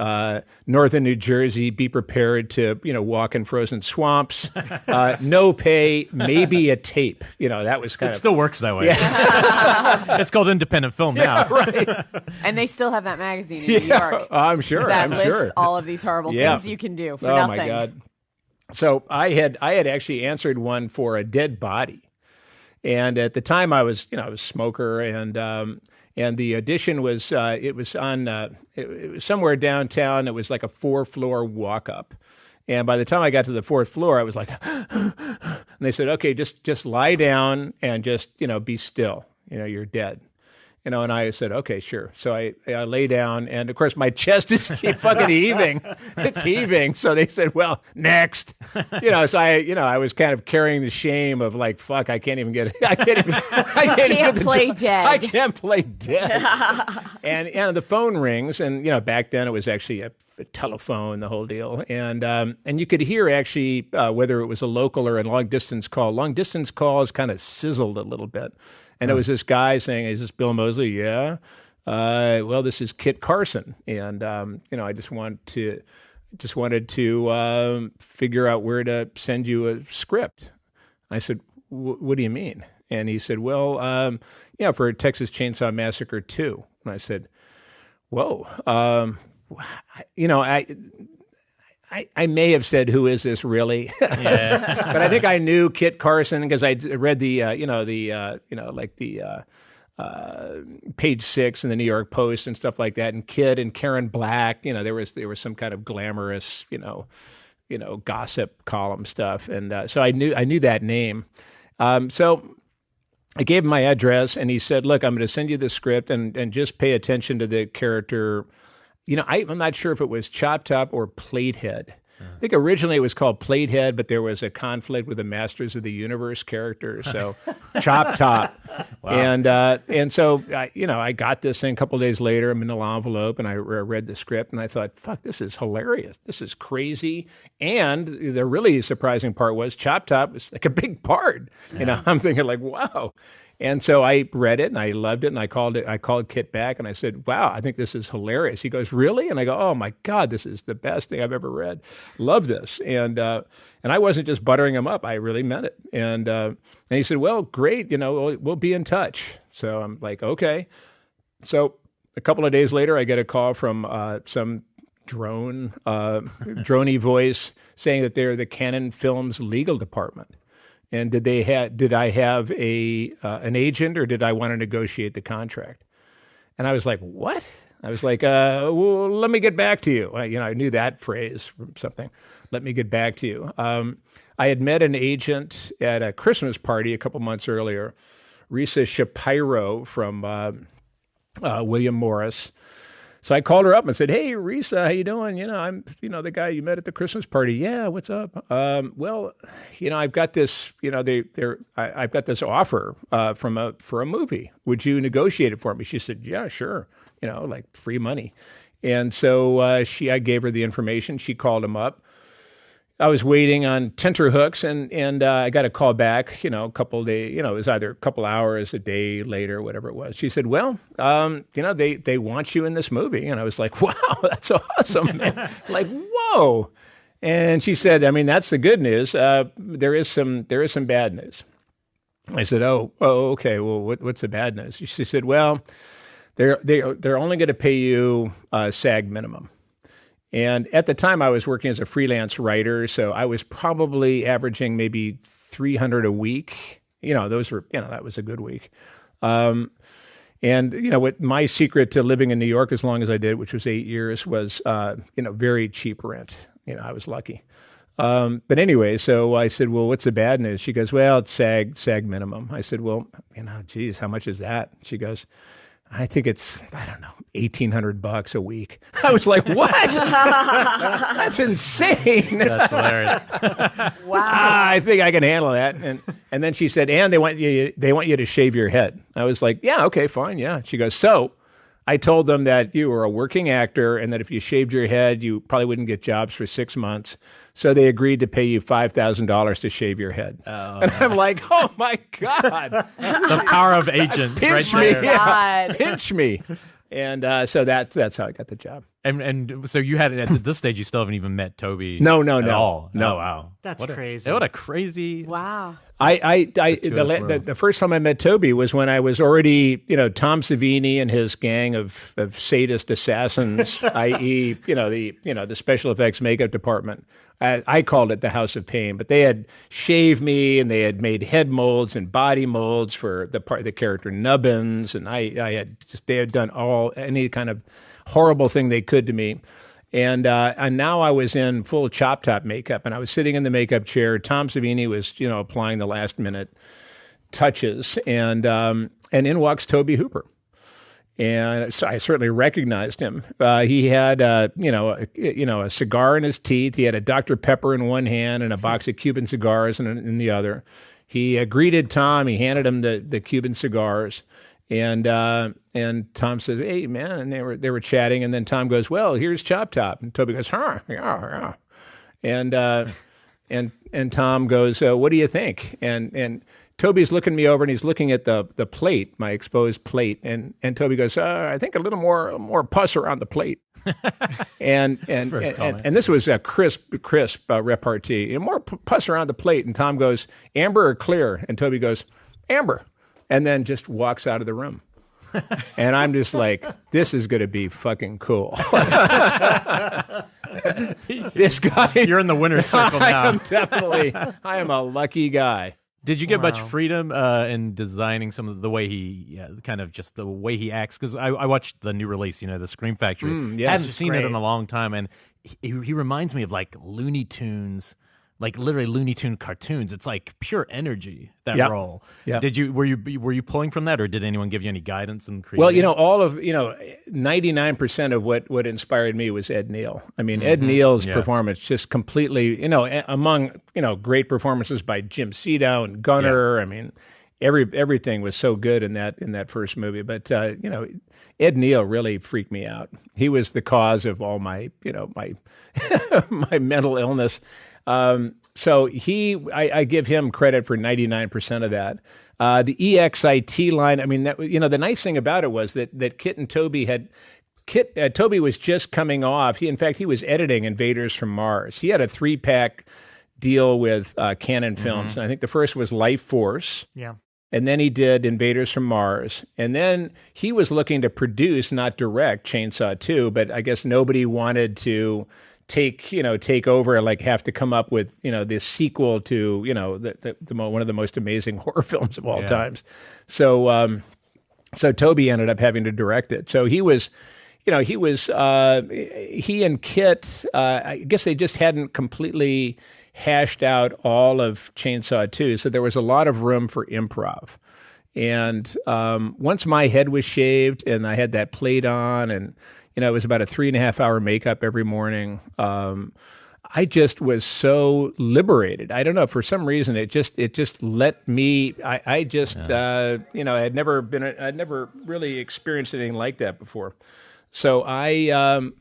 northern New Jersey, be prepared to, walk in frozen swamps, no pay, maybe a tape. That was kind of... It still works that way. Yeah. It's called independent film now. Right. And they still have that magazine in New York. I'm sure. That lists all of these horrible things you can do for nothing. Oh, my God. So I had actually answered one for a dead body. And at the time I was a smoker and the audition was, it was somewhere downtown. It was like a 4-floor walk up. And by the time I got to the 4th floor, I was like, and they said, okay, just lie down and just, be still. You're dead. And I said, okay, sure. So I lay down, and of course my chest is fucking heaving. It's heaving. So they said, well, next. So I was kind of carrying the shame of like, fuck, I can't play dead. And the phone rings, and back then it was actually a telephone, the whole deal. And you could hear actually whether it was a local or a long distance call. Long distance calls kind of sizzled a little bit. And it was this guy saying, is this Bill Moseley? Yeah. Well, this is Kit Carson. And, I just wanted to figure out where to send you a script. I said, what do you mean? And he said, well, for Texas Chainsaw Massacre 2. And I said, whoa, I may have said, who is this really? Yeah. But I think I knew Kit Carson because I read the Page 6 in the New York Post and stuff like that. And Kit and Karen Black, there was some kind of glamorous, gossip column stuff. And so I knew that name. So I gave him my address and he said, look, I'm going to send you the script and just pay attention to the character. I'm not sure if it was Chop Top or Platehead. I think originally it was called Platehead, but there was a conflict with the Masters of the Universe character, so Chop Top. Wow. And so I got this thing a couple of days later, a manila envelope, and I read the script, and I thought, fuck, this is hilarious. This is crazy. And the really surprising part was Chop Top was like a big part. Yeah. I'm thinking like, wow. And so I read it and I loved it and I called Kit back and I said, wow, I think this is hilarious. He goes, really? And I go, oh my God, this is the best thing I've ever read. Love this. And I wasn't just buttering him up. I really meant it. And he said, well, great. We'll be in touch. So I'm like, okay. So a couple of days later, I get a call from some droney voice saying that they're the Canon Films legal department. And did I have an agent or did I want to negotiate the contract? And I was like, what? I was like, well, let me get back to you. I knew that phrase from something. Let me get back to you. I had met an agent at a Christmas party a couple months earlier, Risa Shapiro from William Morris. So I called her up and said, hey, Risa, how you doing? I'm, the guy you met at the Christmas party. Yeah, what's up? Well, I've got this, I've got this offer for a movie. Would you negotiate it for me? She said, yeah, sure. Like free money. And so I gave her the information. She called him up. I was waiting on tenterhooks, and I got a call back, a couple of days, it was either a couple hours, a day later, whatever it was. She said, well, they want you in this movie. And I was like, wow, that's awesome. Like, whoa. And she said, I mean, that's the good news. There is some bad news. I said, oh, okay. Well, what's the bad news? She said, well, they're only going to pay you SAG minimum. And at the time, I was working as a freelance writer, so I was probably averaging maybe 300 a week. Those were, that was a good week. And what my secret to living in New York as long as I did, which was 8 years, was, very cheap rent. I was lucky. But anyway, so I said, well, what's the bad news? She goes, well, it's SAG minimum. I said, well, geez, how much is that? She goes, I think it's, I don't know, $1,800 a week. I was like, what? That's insane. That's hilarious. Wow. I think I can handle that. And then she said, and they want you to shave your head. I was like, yeah, okay, fine, yeah. She goes, so I told them that you were a working actor and that if you shaved your head, you probably wouldn't get jobs for 6 months. So they agreed to pay you $5,000 to shave your head. Oh. And I'm like, oh, my God. The power of agents pinch right me, there. yeah, pinch me. And so that's how I got the job. And so you had at this stage, you still haven't even met Tobe. No, at all. No. Oh, wow, that's crazy. What a crazy. Wow. The first time I met Tobe was when I was already, Tom Savini and his gang of sadist assassins, i.e., the special effects makeup department. I called it the House of Pain, but they had shaved me and they had made head molds and body molds for the character Nubbins, and they had done any kind of horrible thing they could to me. And now I was in full chop top makeup, and I was sitting in the makeup chair. Tom Savini was, applying the last minute touches, and in walks Tobe Hooper, and so I certainly recognized him. He had, a cigar in his teeth. He had a Dr. Pepper in one hand and a box of Cuban cigars in the other. He greeted Tom. He handed him the Cuban cigars. And Tom said, "Hey, man," and they were chatting, and then Tom goes, "Well, here's Chop Top," and Tobe goes, "Huh, yeah," and Tom goes, "What do you think?" And Toby's looking me over, and he's looking at the plate, my exposed plate, and Tobe goes, "I think a little more pus around the plate." and this was a crisp repartee, and more pus around the plate, and Tom goes, "Amber or clear?" And Tobe goes, "Amber." And then just walks out of the room. And I'm just like, this is going to be fucking cool. This guy. You're in the winner's circle now. I am a lucky guy. Did you get much freedom in designing some of the way he, just the way he acts? Because I watched the new release, the Scream Factory. Yes, I haven't seen it in a long time. And he reminds me of like Looney Tunes. Like literally Looney Tune cartoons. It's like pure energy, that role. Yeah. Were you pulling from that, or did anyone give you any guidance in creating? Well, all of 99% of what inspired me was Ed Neal. I mean, Ed Neal's performance just completely, among great performances by Jim Cedo and Gunnar. Yeah. I mean, everything was so good in that first movie. But Ed Neal really freaked me out. He was the cause of all my my my mental illness. So I give him credit for 99% of that. The EXIT line, I mean, that, the nice thing about it was that Kit and Tobe Tobe was just coming off. He was editing Invaders from Mars. He had a 3-pack deal with Canon Films. And I think the first was Life Force. Yeah. And then he did Invaders from Mars. And then he was looking to produce, not direct, Chainsaw 2, but I guess nobody wanted to take over, like have to come up with, this sequel to, one of the most amazing horror films of all times. So Tobe ended up having to direct it. So he and Kit, I guess they just hadn't completely hashed out all of Chainsaw 2. So there was a lot of room for improv. And once my head was shaved and I had that plate on, and it was about a 3.5-hour makeup every morning. I just was so liberated. I don't know, for some reason it just let me. I'd never really experienced anything like that before. So I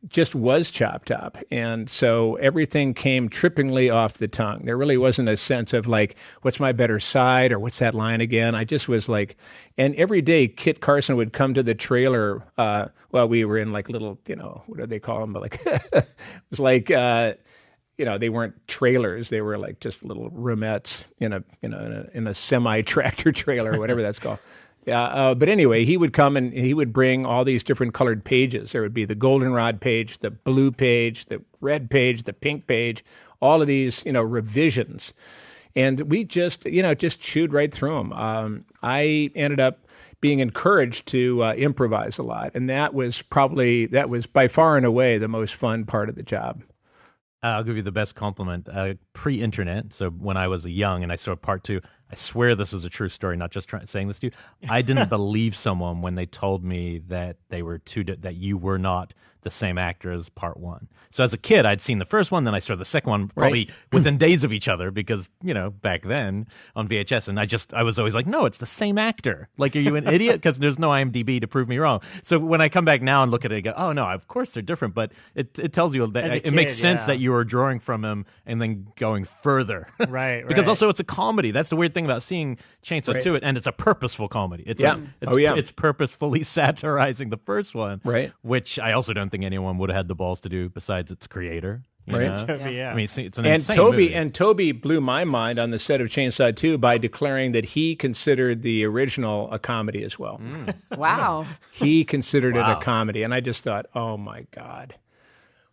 just was Chop Top. And so everything came trippingly off the tongue. There really wasn't a sense of like, what's my better side or what's that line again? I just was like, and every day Kit Carson would come to the trailer. Well, we were in like little, what do they call them? But like, it was like, they weren't trailers. They were like just little roomettes in a semi-tractor trailer, whatever that's called. But anyway, he would come and he would bring all these different colored pages. There would be the goldenrod page, the blue page, the red page, the pink page, all of these, revisions. And we just chewed right through them. I ended up being encouraged to improvise a lot. And that was by far and away the most fun part of the job. I'll give you the best compliment. Pre-internet, so when I was young and I saw part 2, I swear this is a true story, not just saying this to you. I didn't believe someone when they told me that they were that you were not the same actor as part 1. So as a kid, I'd seen the first one, then I saw the second one probably within days of each other because, back then on VHS. And I was always like, no, it's the same actor. Like, are you an idiot? Because there's no IMDb to prove me wrong. So when I come back now and look at it, I go, oh, no, of course they're different. But it tells you that it makes sense that you were drawing from him and then going further. Right. Because also it's a comedy. That's the weird thing about seeing Chainsaw 2, and it's a purposeful comedy. It's purposefully satirizing the first one, which I also don't think anyone would have had the balls to do besides its creator. Tobe, yeah. I mean, it's an insane movie. And Tobe blew my mind on the set of Chainsaw 2 by declaring that he considered the original a comedy as well. Wow. He considered it a comedy, and I just thought, oh my God.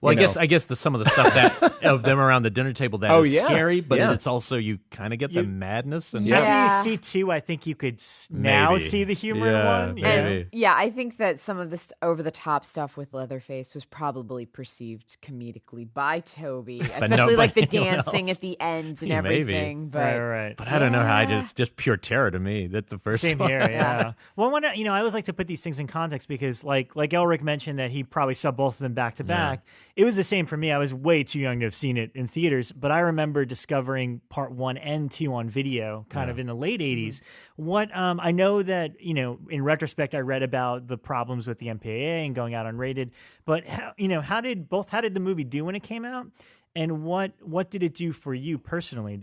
Well, I guess some of the stuff that of them around the dinner table that is scary, but it's also you kind of get the madness. And after you see 2, I think you could now see the humor in 1. And I think that some of this over the top stuff with Leatherface was probably perceived comedically by Tobe, especially like the dancing at the end and everything. But But I don't know how it's just pure terror to me. That's the first Same one. here, yeah. Well, I always like to put these things in context because like Elric mentioned that he probably saw both of them back to back. It was the same for me. I was way too young to have seen it in theaters, but I remember discovering part 1 and 2 on video kind of in the late 80s. What I know that, in retrospect, I read about the problems with the MPAA and going out unrated, but how did the movie do when it came out? And what did it do for you personally?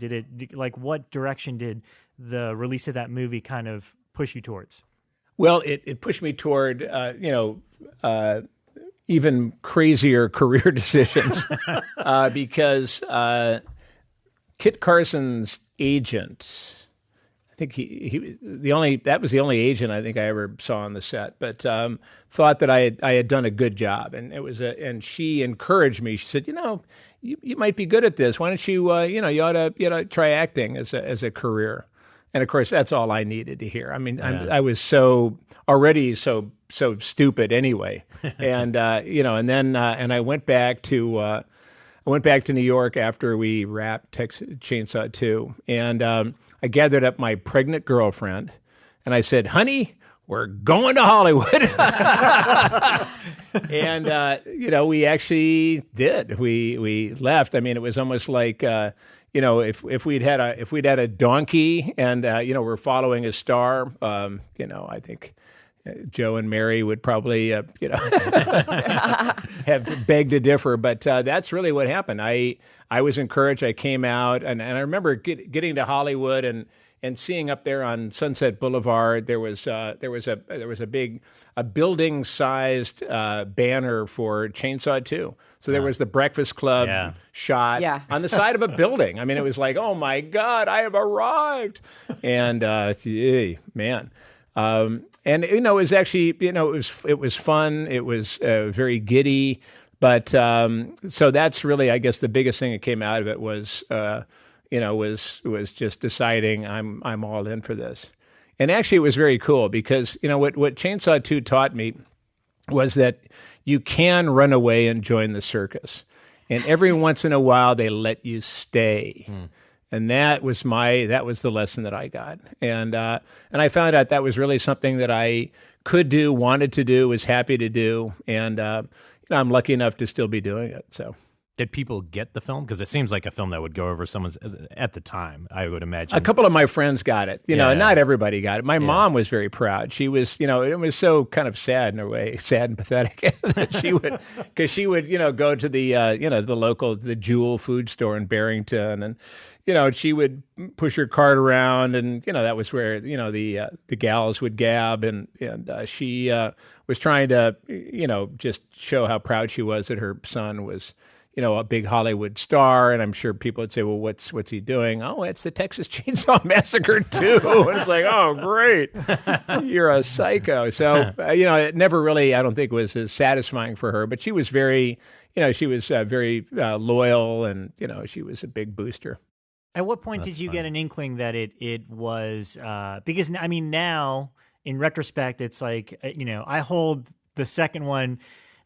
What direction did the release of that movie kind of push you towards? Well, it pushed me toward, even crazier career decisions because Kit Carson's agent, I think that was the only agent I think I ever saw on the set, but thought that I had done a good job, and and she encouraged me. She said, you might be good at this. Why don't you you ought to try acting as a career. And of course, that's all I needed to hear. I mean, I was already so stupid anyway, and and then I went back to New York after we wrapped Chainsaw 2, and I gathered up my pregnant girlfriend, and I said, "Honey, we're going to Hollywood." And we actually did. We left. I mean, it was almost like. If we'd had a donkey and we're following a star, I think Joe and Mary would probably have begged to differ. But that's really what happened. I was encouraged. I came out, and I remember getting to Hollywood and seeing up there on Sunset Boulevard there was a big building-sized banner for Chainsaw 2. So there was the Breakfast Club shot on the side of a building. I mean, it was like, oh my God, I have arrived, and man. And it was actually it was fun. It was very giddy, but so that's really, I guess, the biggest thing that came out of it was was just deciding I'm all in for this. And actually, it was very cool because what Chainsaw 2 taught me was that you can run away and join the circus, and every once in a while they let you stay. And that was the lesson that I got. And I found out that was really something that I could do, wanted to do, was happy to do. And I'm lucky enough to still be doing it. So Did people get the film? Because it seems like a film that would go over someone's at the time. I would imagine a couple of my friends got it. Not everybody got it. My mom was very proud. She was, it was so kind of sad in a way, sad and pathetic. That she would, go to the Jewel food store in Barrington, and she would push her cart around, and that was where the gals would gab, and she was trying to just show how proud she was that her son was a big Hollywood star. And I'm sure people would say, well, what's he doing? Oh, it's the Texas Chainsaw Massacre 2. And it's like, oh, great. You're a psycho. So, it never really, I don't think, was as satisfying for her. But she was very, very loyal, and, she was a big booster. At what point did you get an inkling that it was, because, I mean, now, in retrospect, it's like, I hold the second one,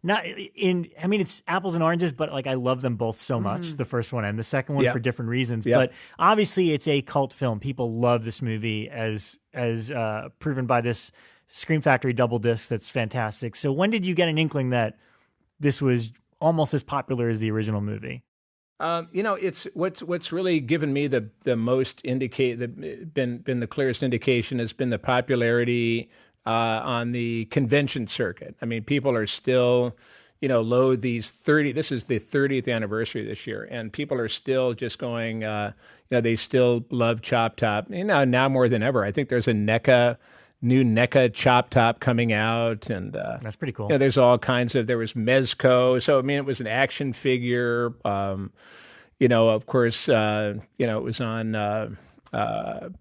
it's apples and oranges, but like I love them both so much, the first one and the second one for different reasons. But obviously it's a cult film. People love this movie as proven by this Scream Factory double disc that's fantastic. So when did you get an inkling that this was almost as popular as the original movie? It's what's really given me the most been the clearest indication has been the popularity on the convention circuit. I mean, people are still, load these 30. This is the 30th anniversary this year, and people are still just going. They still love Chop Top. Now more than ever. I think there's a new NECA Chop Top coming out, and that's pretty cool. There's all kinds of. There was Mezco, so I mean, it was an action figure. Of course, it was on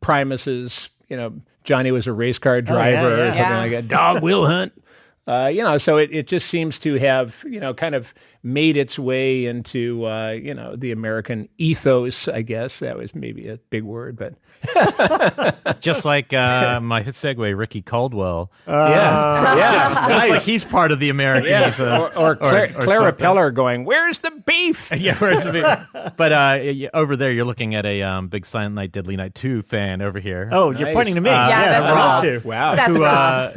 Primus's. Johnny was a race car driver or something like that. Dog will hunt. So it just seems to have, kind of made its way into, the American ethos, I guess. That was maybe a big word, but. Just like my segue, Ricky Caldwell. Nice. Like he's part of the American ethos. Or Clara Peller going, where's the beef? Where's the beef? But over there, you're looking at a big Silent Night, Deadly Night 2 fan over here. Oh, you're pointing to me. That's Rob. Rob. Wow. That's Rob.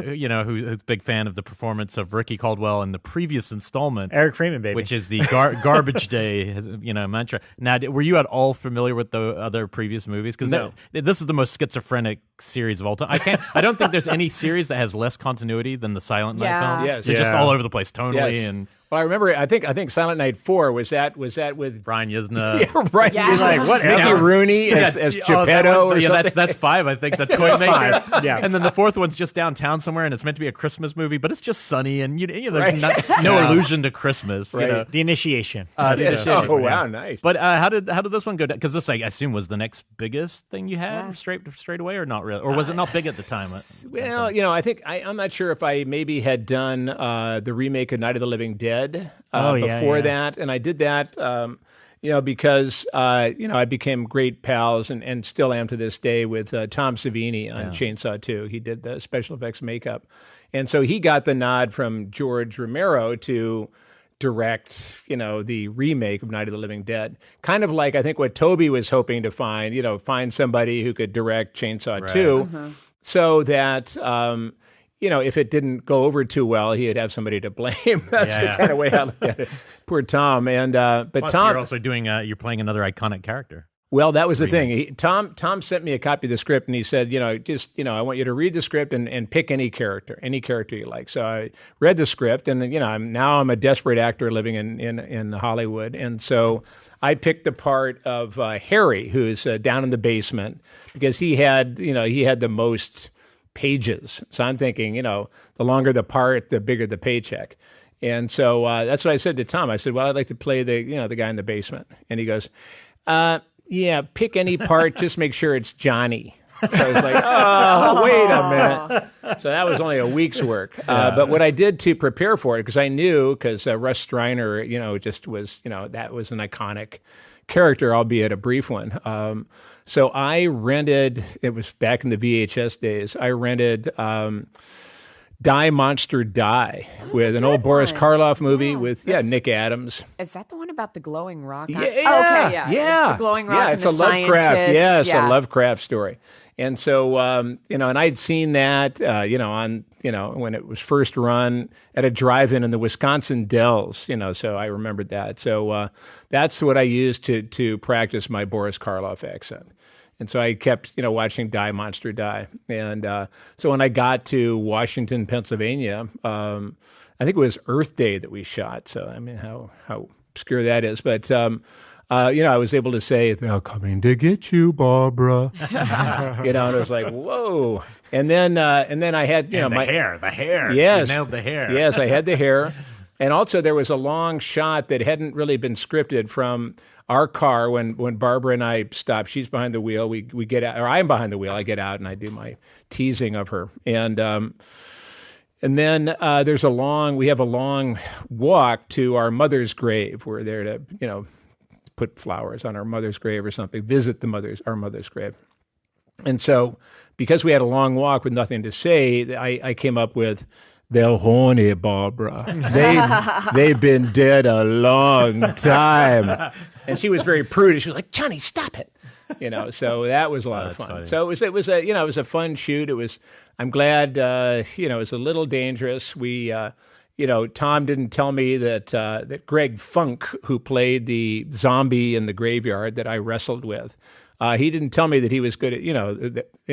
Who's a big fan of the performance of Ricky Caldwell in the previous installment. Eric Freeman, baby. Which is the Garbage Day, mantra. Now, were you at all familiar with the other previous movies? Because no. This is the most schizophrenic series of all time. I don't think there's any series that has less continuity than the Silent Night film. Yes. They're just all over the place tonally and. Well, I remember. I think Silent Night 4 was that with Brian Yuzna. Brian Yuzna. Like, what? Mickey Rooney as Geppetto or something. That's 5. I think the toy maker. 5. Yeah. And then the fourth one's just downtown somewhere, and it's meant to be a Christmas movie, but it's just sunny, and there's no allusion to Christmas. Right. The Initiation. Oh wow, nice. But how did this one go down? Because this, I assume, was the next biggest thing you had straight away, or not really, or was it not big at the time? Well, I think I'm not sure if I maybe had done the remake of Night of the Living Dead. Before that, and I did that, because I became great pals and still am to this day with Tom Savini on Chainsaw 2. He did the special effects makeup, and so he got the nod from George Romero to direct, the remake of Night of the Living Dead. Kind of like I think what Tobe was hoping to find somebody who could direct Chainsaw 2, so that. If it didn't go over too well, he'd have somebody to blame. That's the kind of way I look at it. Poor Tom. And but plus, Tom, you're also you're playing another iconic character. Well, that was the thing. Tom sent me a copy of the script, and he said, I want you to read the script and pick any character you like. So I read the script, and I'm a desperate actor living in Hollywood, and so I picked the part of Harry, who's down in the basement, because he had the most pages. So I'm thinking, the longer the part, the bigger the paycheck. And so that's what I said to Tom. I said, well, I'd like to play the guy in the basement. And he goes, pick any part, just make sure it's Johnny. So I was like, oh, wait a minute. So that was only a week's work. But what I did to prepare for it, because I knew, because Russ Striner, just was, that was an iconic character, albeit a brief one. So I rented, it was back in the VHS days, I rented Die Monster Die with an old Boris Karloff movie with Nick Adams. Is that the one about the glowing rock? Yeah. The glowing rock. Yeah, and it's the a Lovecraft. scientist. Yes, a Lovecraft story. And so, and I'd seen that, when it was first run at a drive-in in the Wisconsin Dells, so I remembered that. So that's what I used to practice my Boris Karloff accent. And so I kept, watching Die Monster Die. And so when I got to Washington, Pennsylvania, I think it was Earth Day that we shot. So, I mean, how obscure that is. But, I was able to say, "They're coming to get you, Barbara." And it was like, whoa. And then I had, the hair. Yes. You nailed the hair. Yes, I had the hair. And also there was a long shot that hadn't really been scripted from our car when Barbara and I stopped. She's behind the wheel. We get out, or I'm behind the wheel. I get out and I do my teasing of her. And then we have a long walk to our mother's grave. We're there to, put flowers on our mother's grave or something, visit our mother's grave. And so because we had a long walk with nothing to say, I came up with, "They're horny, Barbara. They've been dead a long time." And she was very prudish. She was like, "Johnny, stop it." So that was a lot of fun. Funny. So it was a fun shoot. I'm glad, it was a little dangerous. We, Tom didn't tell me that Greg Funk, who played the zombie in the graveyard that I wrestled with, he didn't tell me that he was good at,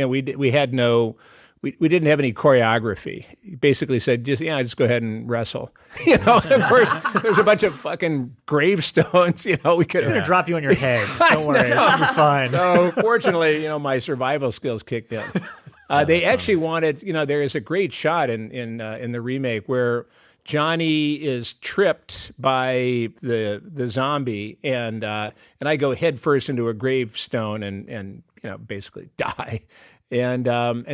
we had no, we didn't have any choreography. He basically said, just go ahead and wrestle. And of course, there's a bunch of fucking gravestones, we could. I'm going to drop you on your head. Don't worry. It's going to be fine. So fortunately, my survival skills kicked in. They actually wanted, there is a great shot in the remake where Johnny is tripped by the zombie, and I go head first into a gravestone and basically die. And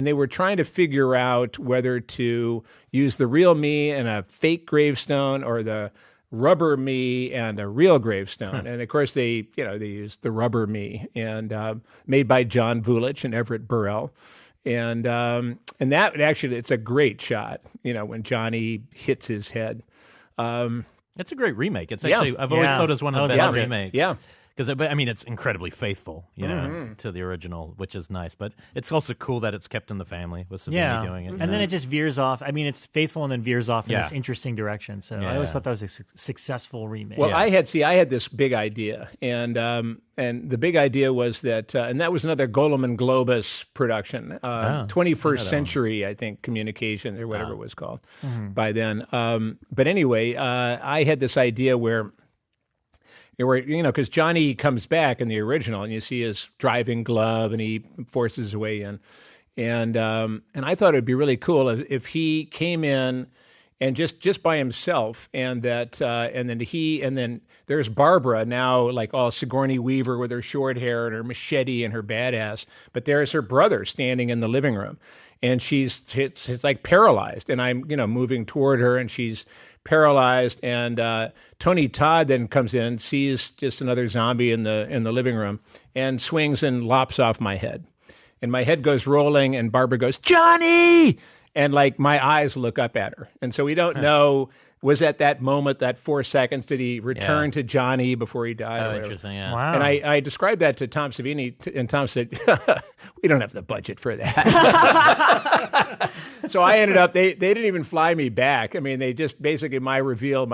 they were trying to figure out whether to use the real me and a fake gravestone or the rubber me and a real gravestone. And of course they used the rubber me, and made by John Vulich and Everett Burrell. And that actually, it's a great shot, when Johnny hits his head. It's a great remake. It's actually, I've always thought it was one of the best remakes. Yeah. Because, it's incredibly faithful, to the original, which is nice. But it's also cool that it's kept in the family with Savini doing it. And then it just veers off. I mean, it's faithful and then veers off in this interesting direction. So I always thought that was a successful remake. Well, I had this big idea, and the big idea was that, and that was another Golem and Globus production, 21st Century, I think, Communication or whatever it was called by then. But anyway, I had this idea where, because Johnny comes back in the original, and you see his driving glove, and he forces his way in, and I thought it'd be really cool if he came in and just by himself, and then there's Barbara now, like all Sigourney Weaver with her short hair and her machete and her badass, but there's her brother standing in the living room, and she's like paralyzed, and I'm moving toward her, and she's paralyzed, and Tony Todd then comes in, sees just another zombie in the living room, and swings and lops off my head, and my head goes rolling, and Barbara goes, "Johnny!" And like my eyes look up at her, and so we don't know. Was at that moment, that 4 seconds, did he return to Johnny before he died? Oh, interesting, yeah. Wow. And I described that to Tom Savini, and Tom said, "We don't have the budget for that." So I ended up, they didn't even fly me back. I mean, they just basically, my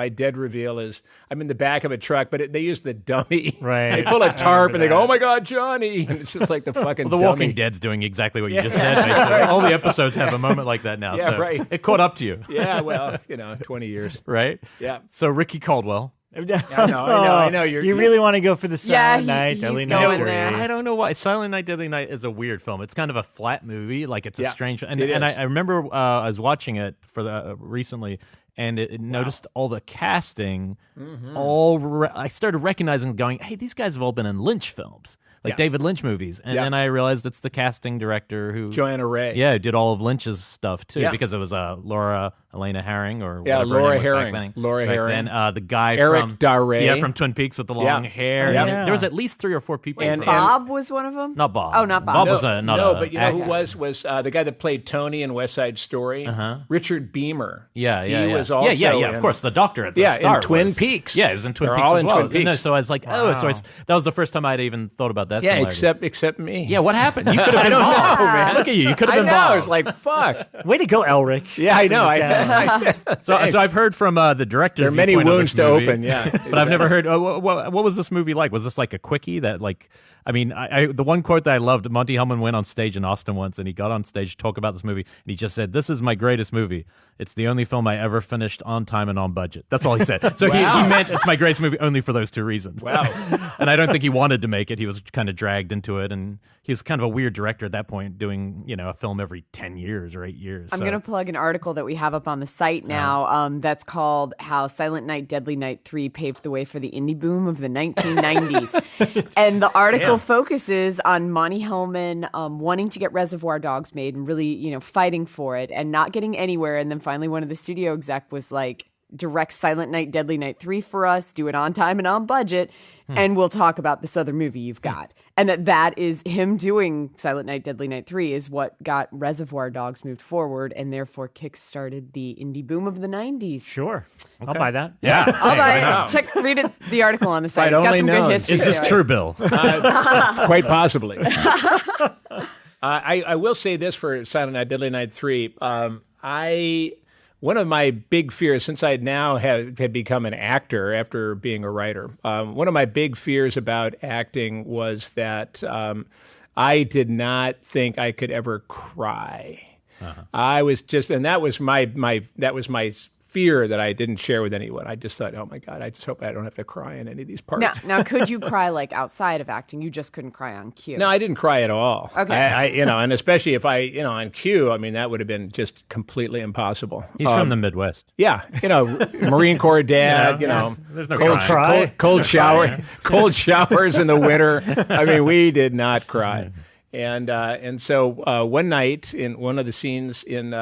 dead reveal is I'm in the back of a truck, but they use the dummy. Right. They pull a tarp and they go, "Oh my God, Johnny." And it's just like the fucking The dummy. Walking Dead's doing exactly what you just said. Basically. All the episodes have a moment like that now. Yeah, so right. It caught up to you. Yeah, well, 20 years. Right? Yeah. So Ricky Caldwell. I know. You really want to go for the Silent Night, he's Deadly going Night. there. I don't know why. Silent Night, Deadly Night is a weird film. It's kind of a flat movie. Like, it's a strange... And it is. I remember I was watching it for recently, and it noticed all the casting. I started recognizing, going, hey, these guys have all been in Lynch films. Like David Lynch movies. And then I realized it's the casting director who... Joanna Ray. Yeah, did all of Lynch's stuff, too, Yeah. because it was Laura Elena Herring or Yeah, whatever her Laura name was Herring. back then. Laura Herring. Then the guy Eric from Daré. from Twin Peaks with the long hair. Yeah. There was at least 3 or 4 people. And- Bob was one of them? not Bob. Oh, not Bob. Bob was not but you know who was the guy that played Tony in West Side Story? Richard Beamer. He was also of course, the doctor at the in start Twin was- Peaks. Yeah, he was in Twin They're Peaks all as in well. Twin Peaks. No, so I was like, that was the first time I'd even thought about that. Yeah, similarity. except me. Yeah, what happened? You could have been Bob. Man. Look at you. You could have I been know. Bob. I was like, fuck. Way to go, Elric. Yeah, I know. So I've heard from the director's There are many viewpoint of wounds this to movie, open, yeah. but I've never heard. What was this movie like? Was this like a quickie that like? I mean, the one quote that I loved, Monty Hellman went on stage in Austin once, and he got on stage to talk about this movie, and he just said, "This is my greatest movie. It's the only film I ever finished on time and on budget." That's all he said. So he meant it's my greatest movie only for those 2 reasons. Wow. And I don't think he wanted to make it. He was kind of dragged into it, and he was kind of a weird director at that point, doing a film every 10 years or 8 years. I'm going to plug an article that we have up on the site now that's called How Silent Night, Deadly Night 3 Paved the Way for the Indie Boom of the 1990s. And the article focuses on Monty Hellman wanting to get Reservoir Dogs made and really, fighting for it and not getting anywhere. And then finally one of the studio exec was like, direct Silent Night, Deadly Night 3 for us, do it on time and on budget, and we'll talk about this other movie you've got. And that is him doing Silent Night, Deadly Night 3 is what got Reservoir Dogs moved forward and therefore kickstarted the indie boom of the 90s. Sure. I'll buy that. Yeah. I'll buy it. Read the article on the site. I'd It's got only some known. good history. Is this to it. true, Bill? Quite possibly. I will say this for Silent Night, Deadly Night 3. One of my big fears, since I now had become an actor after being a writer, one of my big fears about acting was that I did not think I could ever cry. I was just, and that was my fear that I didn't share with anyone. I just thought, oh my God, I just hope I don't have to cry in any of these parts. Now, could you cry like outside of acting? You just couldn't cry on cue. No, I didn't cry at all. Okay. And especially if on cue, I mean, that would have been just completely impossible. He's from the Midwest. Yeah, Marine Corps dad, There's no cold, crying. cold showers in the winter. I mean, we did not cry. And so one night in one of the scenes in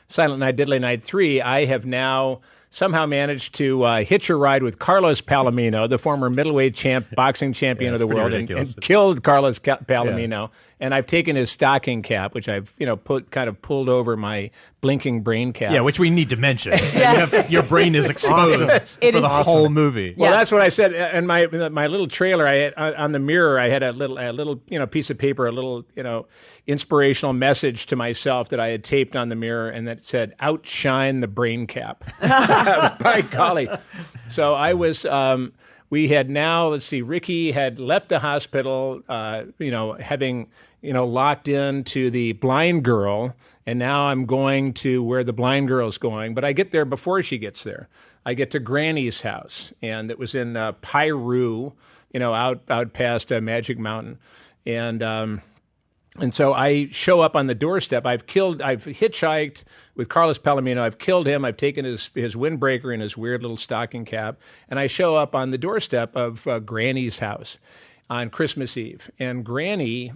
Silent Night, Deadly Night 3, I have now somehow managed to hitch a ride with Carlos Palomino, the former middleweight boxing champion of the world, and killed Carlos Palomino. Yeah. And I've taken his stocking cap, which I've pulled over my blinking brain cap. Yeah, which we need to mention. Your brain is exposed for the whole movie. Well, that's what I said. And my little trailer, I had on the mirror, I had a little piece of paper, a little inspirational message to myself that I had taped on the mirror, and that said, "Outshine the brain cap." By golly. So I was. We had now. Let's see. Ricky had left the hospital. Having locked into the blind girl, and now I'm going to where the blind girl's going. But I get there before she gets there. I get to Granny's house, and it was in Piru, out past Magic Mountain, and so I show up on the doorstep. I've hitchhiked with Carlos Palomino. I've killed him. I've taken his windbreaker and his weird little stocking cap, and I show up on the doorstep of Granny's house on Christmas Eve. And Granny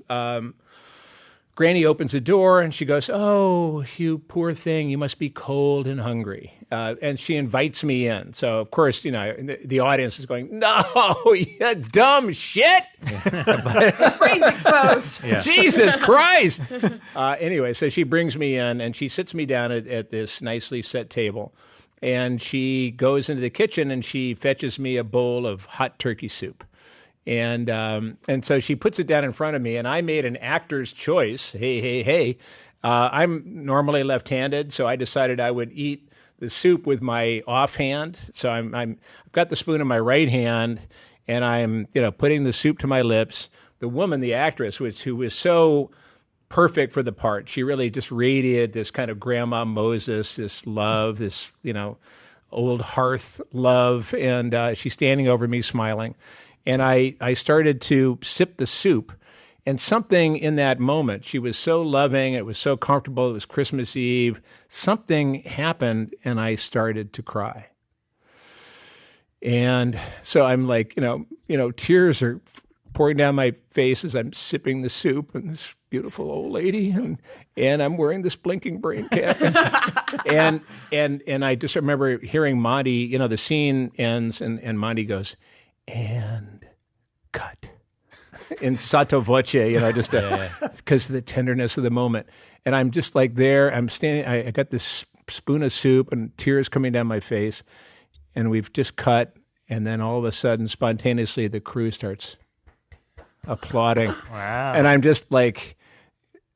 opens the door and she goes, "Oh, you poor thing, you must be cold and hungry." And she invites me in. So, of course, the audience is going, "No, you dumb shit." Brain's exposed. Yeah. Jesus Christ. Anyway, so she brings me in and she sits me down at this nicely set table. And she goes into the kitchen and she fetches me a bowl of hot turkey soup. And so she puts it down in front of me, and I made an actor's choice. Hey. I'm normally left-handed, so I decided I would eat the soup with my offhand. So I've got the spoon in my right hand, and I'm putting the soup to my lips. The woman, the actress, who was so perfect for the part, she really just radiated this kind of Grandma Moses, this love, this old hearth love, and she's standing over me smiling. And I started to sip the soup, and something in that moment, she was so loving, it was so comfortable, it was Christmas Eve, something happened, and I started to cry. And so I'm like, tears are pouring down my face as I'm sipping the soup, and this beautiful old lady, and I'm wearing this blinking brain cap, and I just remember hearing Monty. The scene ends, and Monty goes, and cut. In sotto voce, just because of the tenderness of the moment. And I'm just like there, I'm standing, I got this spoon of soup and tears coming down my face, and we've just cut, and then all of a sudden, spontaneously, the crew starts applauding. Wow. And I'm just like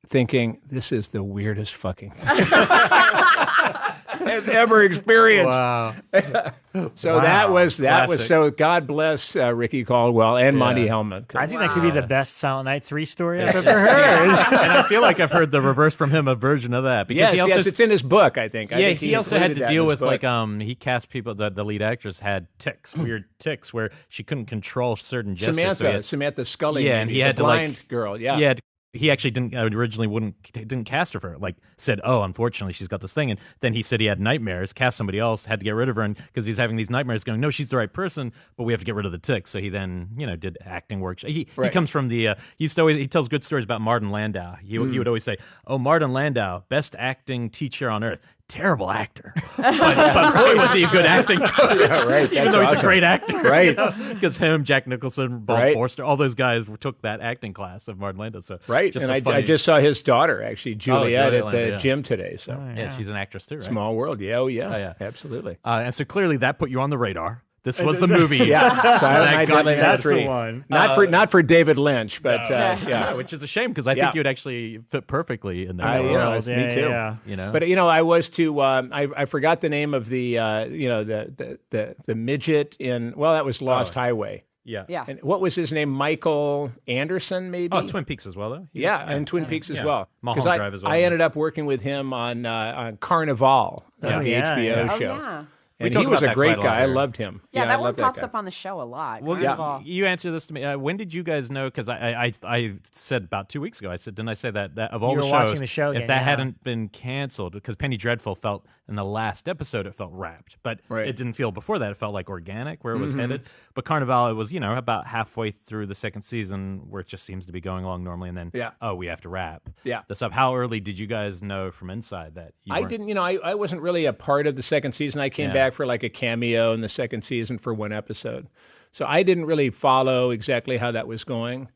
thinking, this is the weirdest fucking thing I've ever experienced. Wow. So that was so. God bless Ricky Caldwell and Monty Hellman. I think that could be the best Silent Night 3 story I've ever heard. And I feel like I've heard the reverse from him, a version of that. Because yes, it's in his book, I think. He also had to deal with he cast people. The lead actress had tics, weird tics, where she couldn't control certain gestures. Samantha Scully, and he had the to blind girl. Yeah. He actually didn't cast her for it. Like said, oh, unfortunately she's got this thing, and then he said he had nightmares. Cast somebody else, had to get rid of her, and because he's having these nightmares, going, no, she's the right person, but we have to get rid of the tics. So he then did acting work. He comes from the he tells good stories about Martin Landau. He would always say, oh, Martin Landau, best acting teacher on earth. Terrible actor, but boy, was he a good acting coach. Yeah, right. Even though he's a great actor, right? Because him, Jack Nicholson, Bob Forster, all those guys took that acting class of Martin Landau. So and I just saw his daughter actually, Juliet, at the gym today. So she's an actress too, right? Small world, yeah, absolutely. And so clearly that put you on the radar. This was the movie. Silent Night, Deadly Night That's 3. the one. Not for David Lynch, but which is a shame because I think you'd actually fit perfectly in there. Me too. Yeah. But I was to I forgot the name of the the midget in that was Lost Highway. Yeah. And what was his name? Michael Anderson, maybe? Oh, Twin Peaks as well, though. And Twin Peaks as well. Mulholland Drive as well. I ended up working with him on Carnival, the HBO show. Yeah. And he was a great guy. I loved him. Yeah, that one pops guy. up on the show a lot. Well, you answer this to me. When did you guys know? Because I said about 2 weeks ago, didn't I say that of all You the were shows, watching the show again, if that hadn't been canceled, because Penny Dreadful felt in the last episode it felt wrapped, but it didn't feel before that. It felt like organic where it was headed. But Carnival, it was about halfway through the second season where it just seems to be going along normally, and then we have to wrap this up. How early did you guys know from inside that? I didn't. I wasn't really a part of the second season. I came back for like a cameo in the second season for one episode. So I didn't really follow exactly how that was going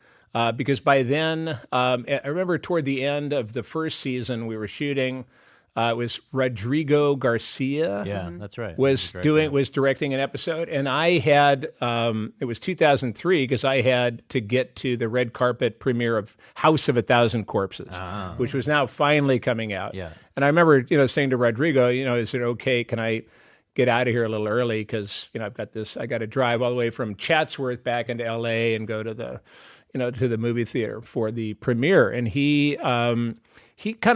because by then, I remember toward the end of the first season we were shooting, it was Rodrigo Garcia. Yeah, that's right. Was directing an episode, and I had it was 2003 because I had to get to the red carpet premiere of House of a Thousand Corpses, which was now finally coming out. Yeah. And I remember saying to Rodrigo, is it okay? Can I get out of here a little early because I got to drive all the way from Chatsworth back into L.A. and go to the to the movie theater for the premiere. And he kind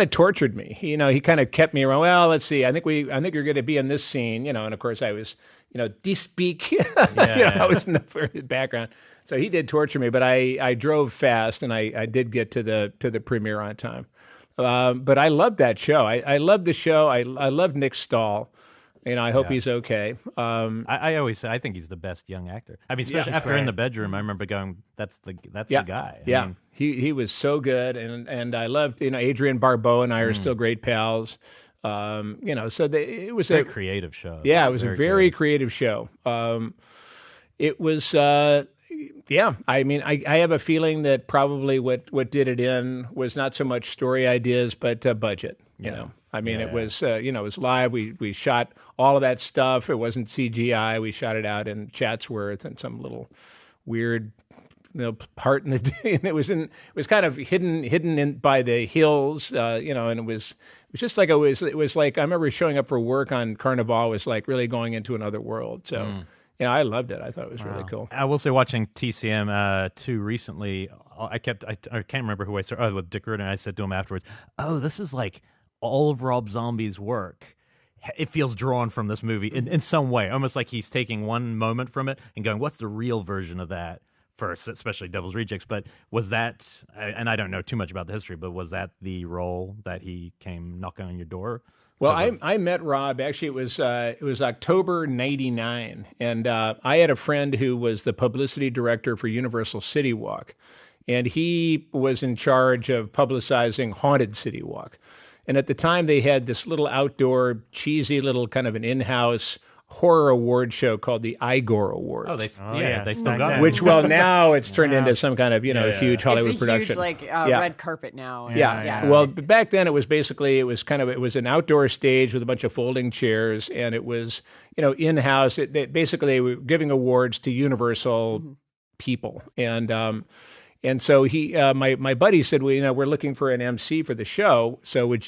of tortured me. He kind of kept me around. Well, let's see. I think you're going to be in this scene. And of course I was de-speak. I was in the background. So he did torture me, but I drove fast and I did get to the premiere on time. But I loved that show. I loved the show. I loved Nick Stahl. I hope he's okay. I always say I think he's the best young actor. I mean, especially after In the Bedroom, I remember going, "That's the guy." I mean, he was so good, and I loved Adrian Barbeau and I are still great pals. So it was a creative show. Yeah, it was a very creative show. It was. I mean, I have a feeling that probably what did it in was not so much story ideas, but budget. I mean, it was it was live. We shot all of that stuff. It wasn't CGI. We shot it out in Chatsworth and some little weird part in the day, and it was kind of hidden in by the hills, and it was just like it was like I remember showing up for work on Carnival was like really going into another world. So. I loved it. I thought it was really cool. I will say, watching TCM 2 recently, I can't remember who I saw. Oh, with Dick Riordan, I said to him afterwards, "Oh, this is like all of Rob Zombie's work. It feels drawn from this movie in some way, almost like he's taking one moment from it and going, what's the real version of that?" First, especially Devil's Rejects. But was that? And I don't know too much about the history, but was that the role that he came knocking on your door? Well, I met Rob. Actually, it was October '99, and I had a friend who was the publicity director for Universal City Walk, and he was in charge of publicizing Haunted City Walk. And at the time, they had this little outdoor, cheesy little kind of an in-house horror award show called the Eyegore Awards. They still got it. Which, well, now it's turned into some kind of, huge Hollywood it's a production. Huge, red carpet now. Yeah. Well, back then it was an outdoor stage with a bunch of folding chairs, and it was, in-house. Basically, they were giving awards to Universal people. And so my buddy said, well, we're looking for an MC for the show. So could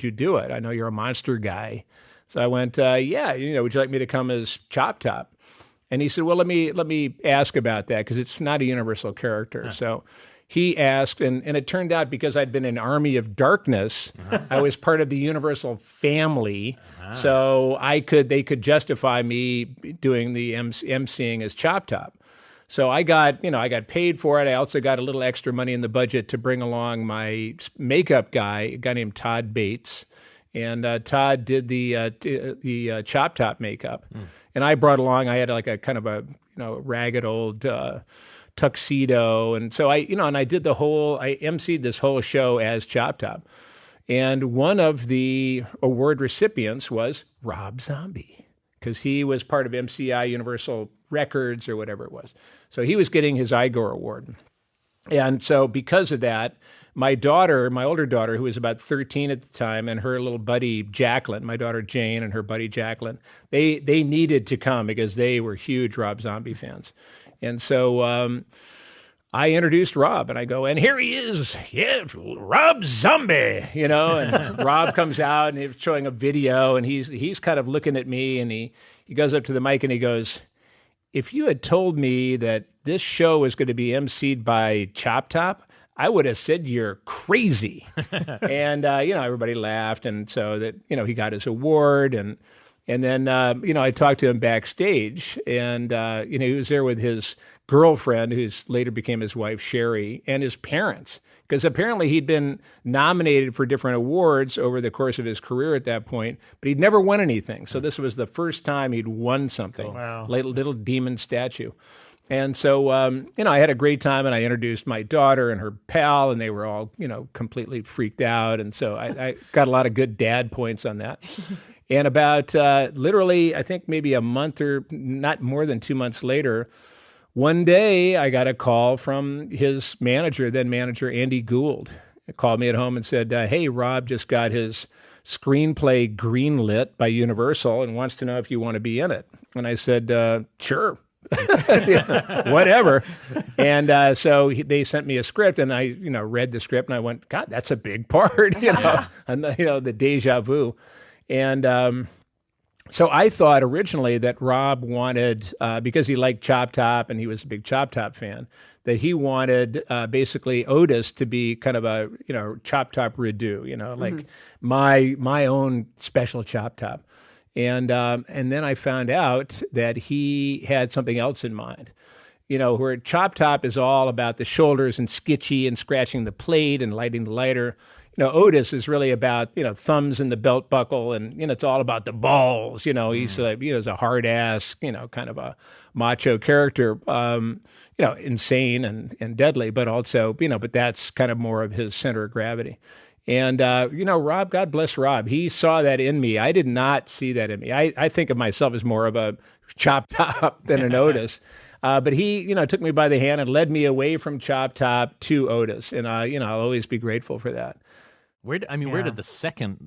you do it? I know you're a monster guy. So I went, yeah, would you like me to come as Chop Top? And he said, well, let me ask about that because it's not a Universal character. So he asked, and it turned out because I'd been in Army of Darkness, I was part of the Universal family. So they could justify me doing the MCing as Chop Top. So I got paid for it. I also got a little extra money in the budget to bring along my makeup guy, a guy named Todd Bates. And Todd did the Chop Top makeup, and I brought along. I had like a kind of a ragged old tuxedo, and so I did I emceed this whole show as Chop Top, and one of the award recipients was Rob Zombie because he was part of MCI Universal Records or whatever it was, so he was getting his Eyegore Award, and so because of that. My older daughter, who was about 13 at the time, and her little buddy Jacqueline, my daughter Jane and her buddy Jacqueline, they needed to come because they were huge Rob Zombie fans. And so I introduced Rob, and I go, and here he is, Rob Zombie, and Rob comes out, and he's showing a video, and he's kind of looking at me, and he goes up to the mic, and he goes, if you had told me that this show was going to be emceed by Chop Top, I would have said you're crazy. And, everybody laughed. And so that, he got his award. And then, I talked to him backstage and, he was there with his girlfriend, who's later became his wife, Sherry, and his parents. Because apparently he'd been nominated for different awards over the course of his career at that point, but he'd never won anything. So this was the first time he'd won something. Wow. Little demon statue. And so, I had a great time, and I introduced my daughter and her pal, and they were all, completely freaked out. And so I got a lot of good dad points on that. And about literally, I think maybe a month or not more than 2 months later, one day I got a call from his manager, then manager Andy Gould. He called me at home and said, hey, Rob just got his screenplay greenlit by Universal and wants to know if you want to be in it. And I said, sure. Whatever. And so they sent me a script, and I, read the script, and I went, God, that's a big part, and the deja vu. And so I thought originally that Rob wanted, because he liked Chop Top and he was a big Chop Top fan, that he wanted basically Otis to be kind of a, Chop Top redo, like my own special Chop Top. And then I found out that he had something else in mind, where Chop Top is all about the shoulders and skitchy and scratching the plate and lighting the lighter. Otis is really about, thumbs in the belt buckle, and, it's all about the balls. He's he's a hard ass, kind of a macho character, insane and deadly, but also, but that's kind of more of his center of gravity. And, Rob, God bless Rob. He saw that in me. I did not see that in me. I think of myself as more of a Chop Top than an Otis. But he, took me by the hand and led me away from Chop Top to Otis. And, I'll always be grateful for that. Where did the second,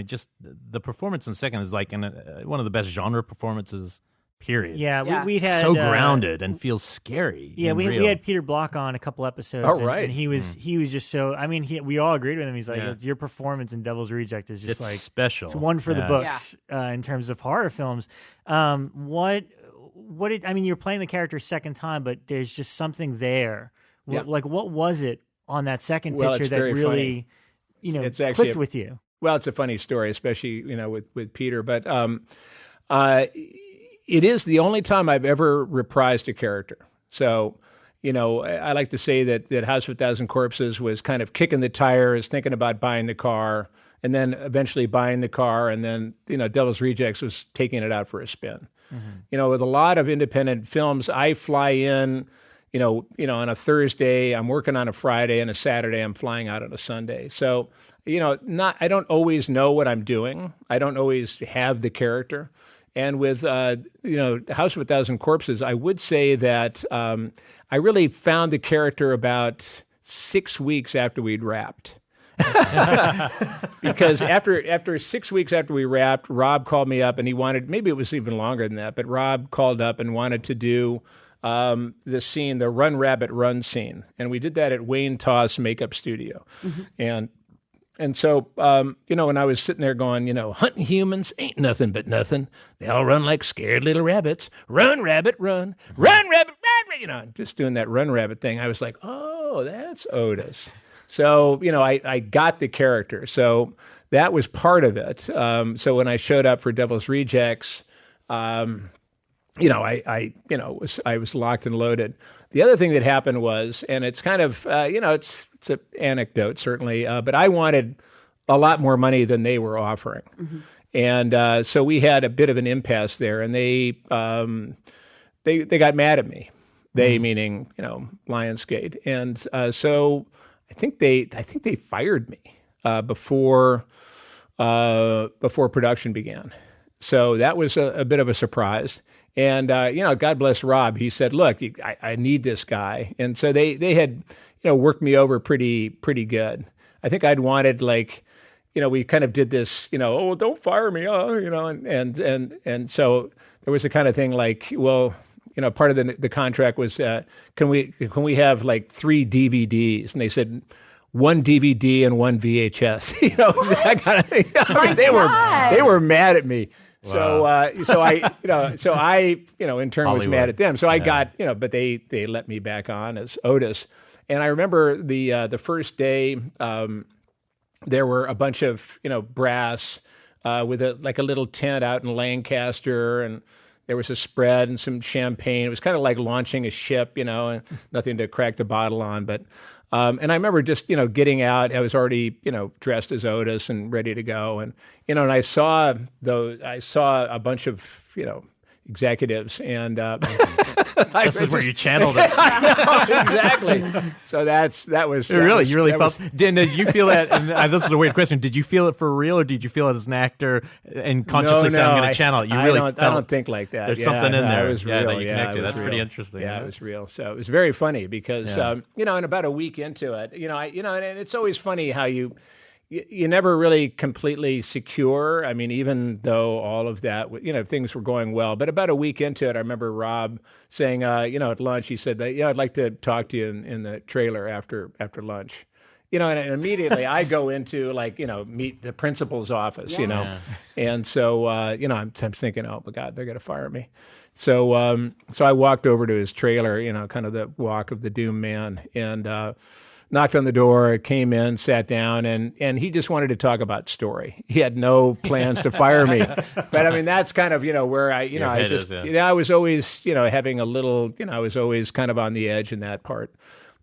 just the performance in second is like one of the best genre performances, period. Yeah. We had so grounded and feels scary. Yeah, we had Peter Block on a couple episodes. Oh, right. And he was just so, we all agreed with him. He's like, your performance in Devil's Reject is just it's special. It's one for the books in terms of horror films. You're playing the character second time, but there's just something there. Yeah. Like, what was it on that second picture that really, it's actually clicked with you? Well, it's a funny story, especially, with Peter, but it is the only time I've ever reprised a character. So, I like to say that House of a Thousand Corpses was kind of kicking the tires, thinking about buying the car, and then eventually buying the car, and then, Devil's Rejects was taking it out for a spin. Mm-hmm. With a lot of independent films, I fly in, on a Thursday, I'm working on a Friday, and a Saturday, I'm flying out on a Sunday. So, I don't always know what I'm doing. I don't always have the character. And with, House of a Thousand Corpses, I would say that I really found the character about 6 weeks after we'd wrapped. Because after 6 weeks after we wrapped, Rob called me up and he wanted, maybe it was even longer than that, but Rob called up and wanted to do the scene, the Run Rabbit Run scene. And we did that at Wayne Toss Makeup Studio. Mm-hmm. And so, when I was sitting there going, hunting humans ain't nothing but nothing. They all run like scared little rabbits. Run, rabbit, run. Run, rabbit, rabbit. Just doing that run rabbit thing. I was like, oh, that's Otis. So, I got the character. So that was part of it. So when I showed up for Devil's Rejects, I was locked and loaded. The other thing that happened was, and it's kind of, it's an anecdote certainly, but I wanted a lot more money than they were offering. Mm-hmm. And so we had a bit of an impasse there, and they got mad at me. They meaning, Lionsgate. And so I think they fired me before production began. So that was a bit of a surprise. And, God bless Rob. He said, look, I need this guy. And so they had, worked me over pretty good. I think I'd wanted we kind of did this, oh, don't fire me. Oh, and so there was a kind of thing like, well, part of the contract was, can we have 3 DVDs? And they said, 1 DVD and 1 VHS, that kind of thing. They were mad at me. Wow. So I in turn Hollywood. Was mad at them. So I got, but they let me back on as Otis. And I remember the first day, there were a bunch of, brass, with a little tent out in Lancaster, and there was a spread and some champagne. It was kind of like launching a ship, and nothing to crack the bottle on, but, and I remember just, getting out. I was already, dressed as Otis and ready to go. And, and I saw a bunch of, executives, and this is where you channeled it. Exactly. So you really felt. Did you feel that? And this is a weird question. Did you feel it for real, or did you feel it as an actor and consciously say, "I'm going to channel it"? You really felt. I don't think like that. There's something in there. It was real. That you connected. That's real. Pretty interesting. Yeah, it was real. So it was very funny because and about a week into it, and it's always funny how you never really completely secure. I mean, even though all of that, things were going well. But about a week into it, I remember Rob saying, at lunch, he said, I'd like to talk to you in the trailer after lunch. And immediately I go into meet the principal's office, And so, I'm thinking, oh my God, they're going to fire me. So I walked over to his trailer, kind of the walk of the doomed man, and knocked on the door, came in, sat down, and he just wanted to talk about story. He had no plans to fire me. But I mean, that's kind of, where I was always, having a little, I was always kind of on the edge in that part.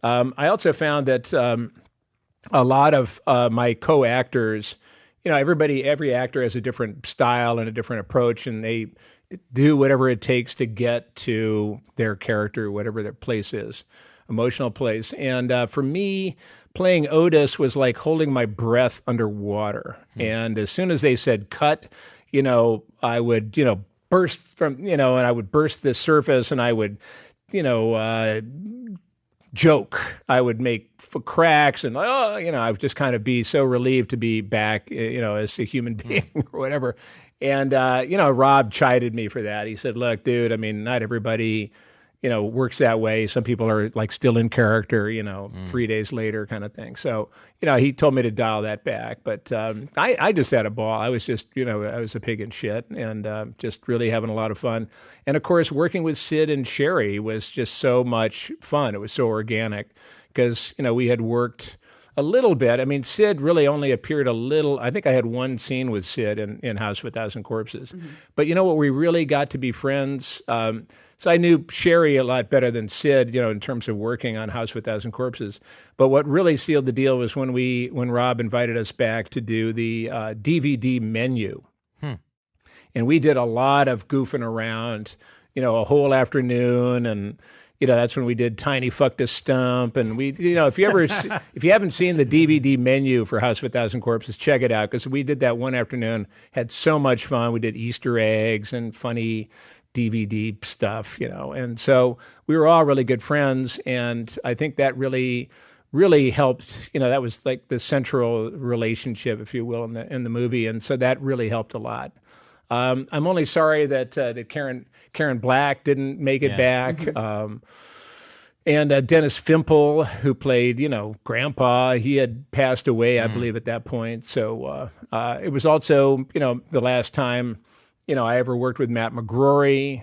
I also found that a lot of my co-actors, every actor has a different style and a different approach, and they do whatever it takes to get to their character, whatever their place is. Emotional place. And for me, playing Otis was like holding my breath underwater. And as soon as they said cut, I would, burst from, and I would burst the surface, and I would, joke. I would make cracks, and I would just kind of be so relieved to be back, as a human being or whatever. And Rob chided me for that. He said, "Look, dude, I mean, not everybody works that way. Some people are still in character, 3 days later kind of thing." So, he told me to dial that back. But I just had a ball. I was just, I was a pig in shit, and just really having a lot of fun. And, of course, working with Sid and Sherry was just so much fun. It was so organic because, we had worked a little bit. I mean, Sid really only appeared a little. I think I had one scene with Sid in House of a Thousand Corpses. Mm-hmm. But you know what? We really got to be friends. So I knew Sherry a lot better than Sid, in terms of working on House of a Thousand Corpses. But what really sealed the deal was when Rob invited us back to do the DVD menu. And we did a lot of goofing around, a whole afternoon, and that's when we did Tiny Fucked a Stump, and we, if you haven't seen the DVD menu for House of a Thousand Corpses, check it out, because we did that one afternoon, had so much fun. We did Easter eggs and funny DVD stuff, and so we were all really good friends, and I think that really helped. That was like the central relationship, if you will, in the movie, and so that really helped a lot. I'm only sorry that Karen Black didn't make it back. And Dennis Fimple, who played, Grandpa, he had passed away, I believe, at that point. So it was also, the last time, I ever worked with Matt McGrory.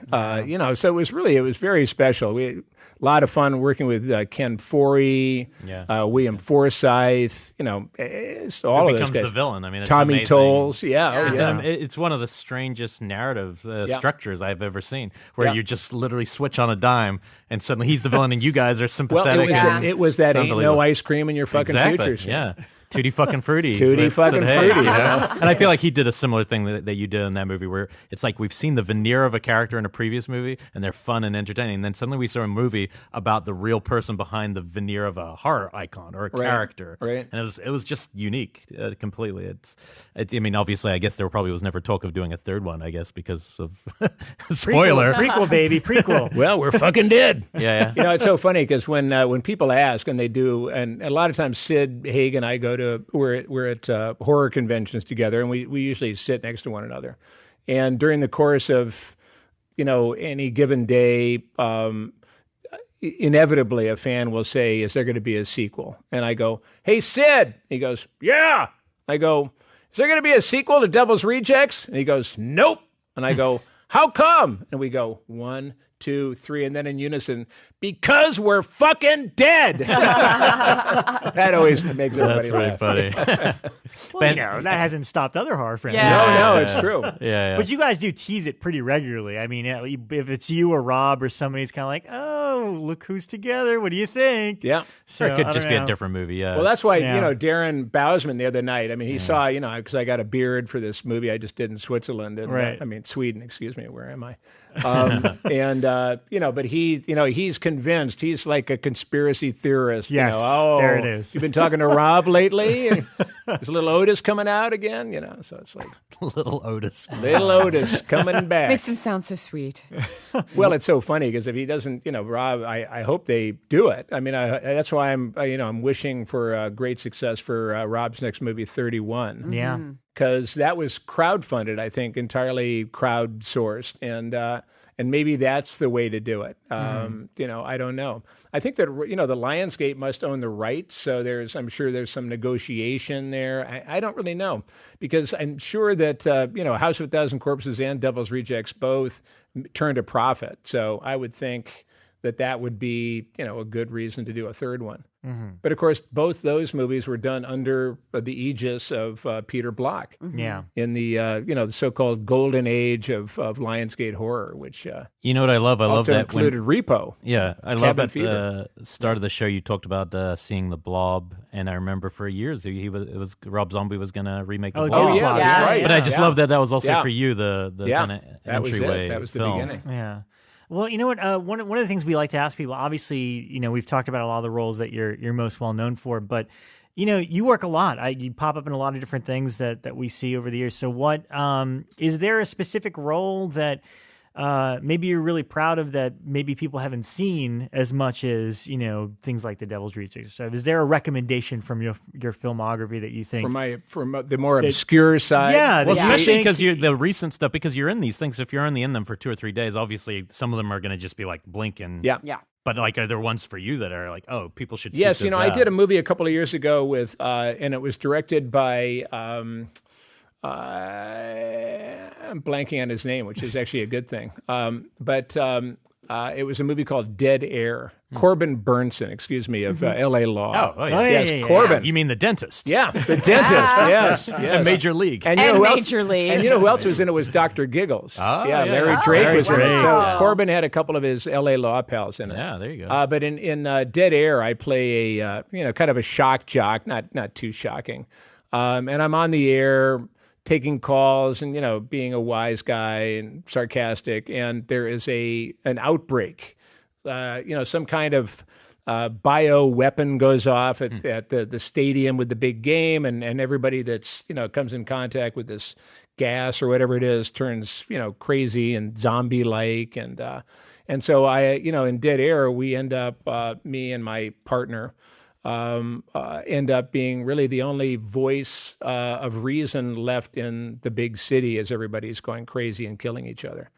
So it was very special. We had a lot of fun working with Ken Forey, William Forsythe, it's all of those guys. Becomes the villain. I mean, it's Tommy amazing. Tolles, It's one of the strangest narrative structures I've ever seen, where you just literally switch on a dime, and suddenly he's the villain, and you guys are sympathetic. Well, it was that ain't no ice cream in your fucking future. Yeah. Tutti fucking fruity. Tutti fucking fruity. And I feel like he did a similar thing that you did in that movie, where it's like we've seen the veneer of a character in a previous movie, and they're fun and entertaining. And then suddenly we saw a movie about the real person behind the veneer of a horror icon or a character. Right. And it was just unique completely. I mean, obviously, I guess there probably was never talk of doing a third one, I guess, because of spoiler. Prequel, baby, prequel. Well, we're fucking dead. Yeah. It's so funny because when people ask, and they do, and a lot of times Sid Haig and I we're at horror conventions together, and we usually sit next to one another. And during the course of, any given day, inevitably a fan will say, "Is there going to be a sequel?" And I go, "Hey, Sid." He goes, "Yeah." I go, "Is there going to be a sequel to Devil's Rejects?" And he goes, "Nope." And I go, "How come?" And we go, 1, 2, 3, and then in unison, "Because we're fucking dead." That always makes everybody laugh. That's pretty funny. Well, that hasn't stopped other horror fans. Yeah. No, it's true. Yeah. But you guys do tease it pretty regularly. I mean, if it's you or Rob or somebody's kind of like, "Oh, look who's together. What do you think?" Yeah. So Or it could I just don't be know. a different movie. Yeah. Well, that's why, Yeah. Darren Bousman the other night, I mean, he saw, because I got a beard for this movie I just did in Switzerland. And, Right. Sweden, excuse me. Where am I? But he's convinced. He's like a conspiracy theorist. Yes, there it is. You've been talking to Rob lately? Is little Otis coming out again? So it's like Little Otis. little Otis coming back. Makes him sound so sweet. Well, it's so funny because if he doesn't, Rob, I hope they do it. I mean, that's why I'm wishing for great success for Rob's next movie, 31. Yeah. Because that was crowdfunded, I think, entirely crowdsourced, and maybe that's the way to do it. I don't know. I think that the Lionsgate must own the rights, so I'm sure there's some negotiation there. I don't really know, because I'm sure that House of a Thousand Corpses and Devil's Rejects both turned a profit. So I would think that would be a good reason to do a third one. Mm-hmm. But of course, both those movies were done under the aegis of Peter Block. Mm-hmm. Yeah. In the the so-called golden age of Lionsgate horror, which You know what I love? I love also that included Repo. Yeah, I love Cabin at Fever. the start of the show you talked about seeing The Blob, and I remember for years it was Rob Zombie was going to remake The Blob. Oh yeah, Yeah. that's right. But I just love that was also Yeah. for you the kind of that was entryway it. That was the film. beginning. Yeah. Well, you know what? One of the things we like to ask people, obviously, we've talked about a lot of the roles that you're most well known for, but you work a lot. You pop up in a lot of different things that we see over the years. So, what is there a specific role that maybe you're really proud of that maybe people haven't seen as much as things like The Devil's Rejects? So, is there a recommendation from your filmography that you think From the more obscure side? Yeah, Well, that especially think- because the recent stuff, because you're in these things. If you're only in them for 2 or 3 days, obviously some of them are going to just be like blink and Yeah. Yeah. But like, are there ones for you that are like, oh, people should? Yes, seek this I out? did a movie a couple of years ago with, and it was directed by. I'm blanking on his name, which is actually a good thing. But it was a movie called Dead Air. Corbin Burnson, of L.A. Law. Oh, yeah. Yes, yeah. Corbin. You mean the dentist? Yeah, the dentist. Yes. In Major League. And you know And who else- Major League. And you know who else was in it was Dr. Giggles. Oh, yeah, yeah. Larry Oh, Drake Larry was in it. Drake. So Yeah. Corbin had a couple of his L.A. Law pals in it. Yeah, there you go. But in Dead Air, I play a kind of a shock jock, not too shocking, and I'm on the air taking calls and being a wise guy and sarcastic, and there is an outbreak. some kind of bio weapon goes off at the stadium with the big game, and everybody that's comes in contact with this gas or whatever it is turns crazy and zombie like, and so I in Dead Air we end up me and my partner end up being really the only voice of reason left in the big city as everybody's going crazy and killing each other.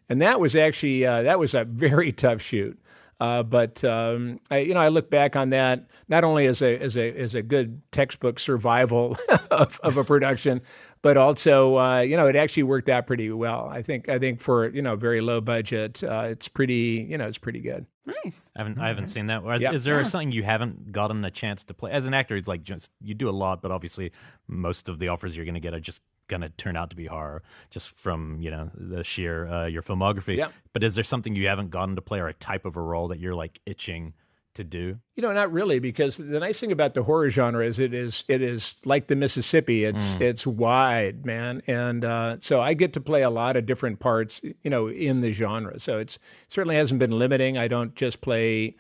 And that was actually that was a very tough shoot. But I look back on that not only as a good textbook survival of a production, but also it actually worked out pretty well. I think for very low budget, it's pretty good. Nice. I haven't seen that. Yeah. Is there something you haven't gotten a chance to play as an actor? It's like just you do a lot, but obviously most of the offers you're going to get are just going to turn out to be horror, just from the sheer your filmography. Yeah. But is there something you haven't gotten to play, or a type of a role that you're like itching to do? Not really, because the nice thing about the horror genre is it is like the Mississippi. It's wide, man, and so I get to play a lot of different parts, in the genre. So it certainly hasn't been limiting. I don't just play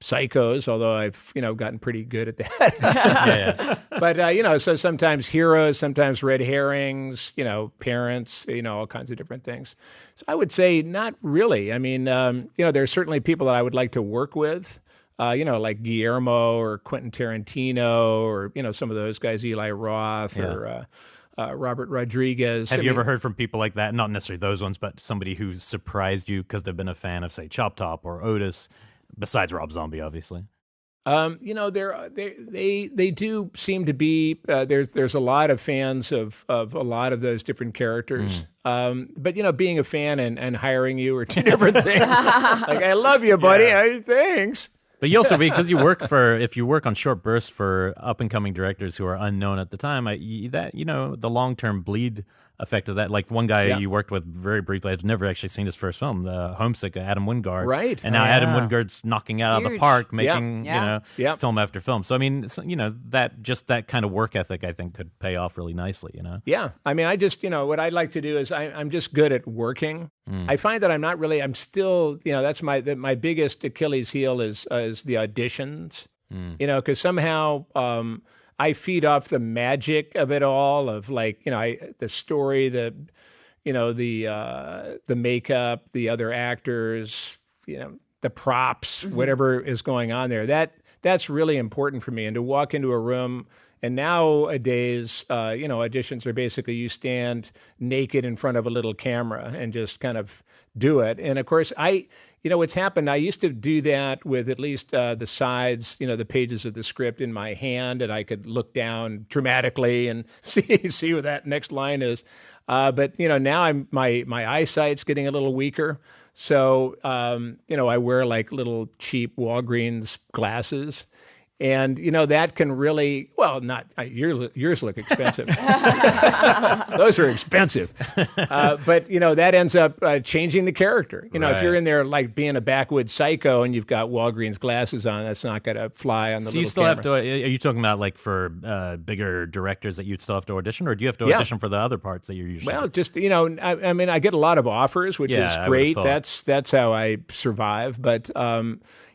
psychos, although I've gotten pretty good at that. Yeah. But so sometimes heroes, sometimes red herrings, parents, all kinds of different things. So I would say not really. I mean, there's certainly people that I would like to work with. Like Guillermo or Quentin Tarantino or, some of those guys, Eli Roth or Robert Rodriguez. Have you ever heard from people like that? Not necessarily those ones, but somebody who surprised you because they've been a fan of, say, Chop Top or Otis, besides Rob Zombie, obviously? They do seem to be, there's a lot of fans of a lot of those different characters. But, being a fan and hiring you are two different things. Like, I love you, buddy. Yeah. Thanks. But you also, because if you work on short bursts for up and coming directors who are unknown at the time, the long term bleed effect of that. Like one guy you worked with very briefly, I've never actually seen his first film, Homesick, Adam Wingard. Right. And now Adam Wingard's knocking out of the park, making film after film. So I mean, that kind of work ethic, I think, could pay off really nicely. Yeah. I mean, I just what I like to do is I'm just good at working. I find that I'm still that's my biggest Achilles heel is the auditions. Because somehow I feed off the magic of it all, of the story, the makeup, the other actors, the props, whatever is going on there. That's really important for me. And to walk into a room, and nowadays, auditions are basically you stand naked in front of a little camera and just kind of do it. And of course, what's happened, I used to do that with at least the sides, the pages of the script in my hand, and I could look down dramatically and see what that next line is. But now my eyesight's getting a little weaker. So, I wear like little cheap Walgreens glasses. And, that can really, not, yours look expensive. Those are expensive. But, that ends up changing the character. Right. If you're in there like being a backwoods psycho and you've got Walgreens glasses on, that's not going to fly on the little you still camera. have to, are you talking about like for bigger directors that you'd still have to audition, or do you have to audition for the other parts that you're usually? Well, just, I mean, I get a lot of offers, which is great. That's how I survive. But,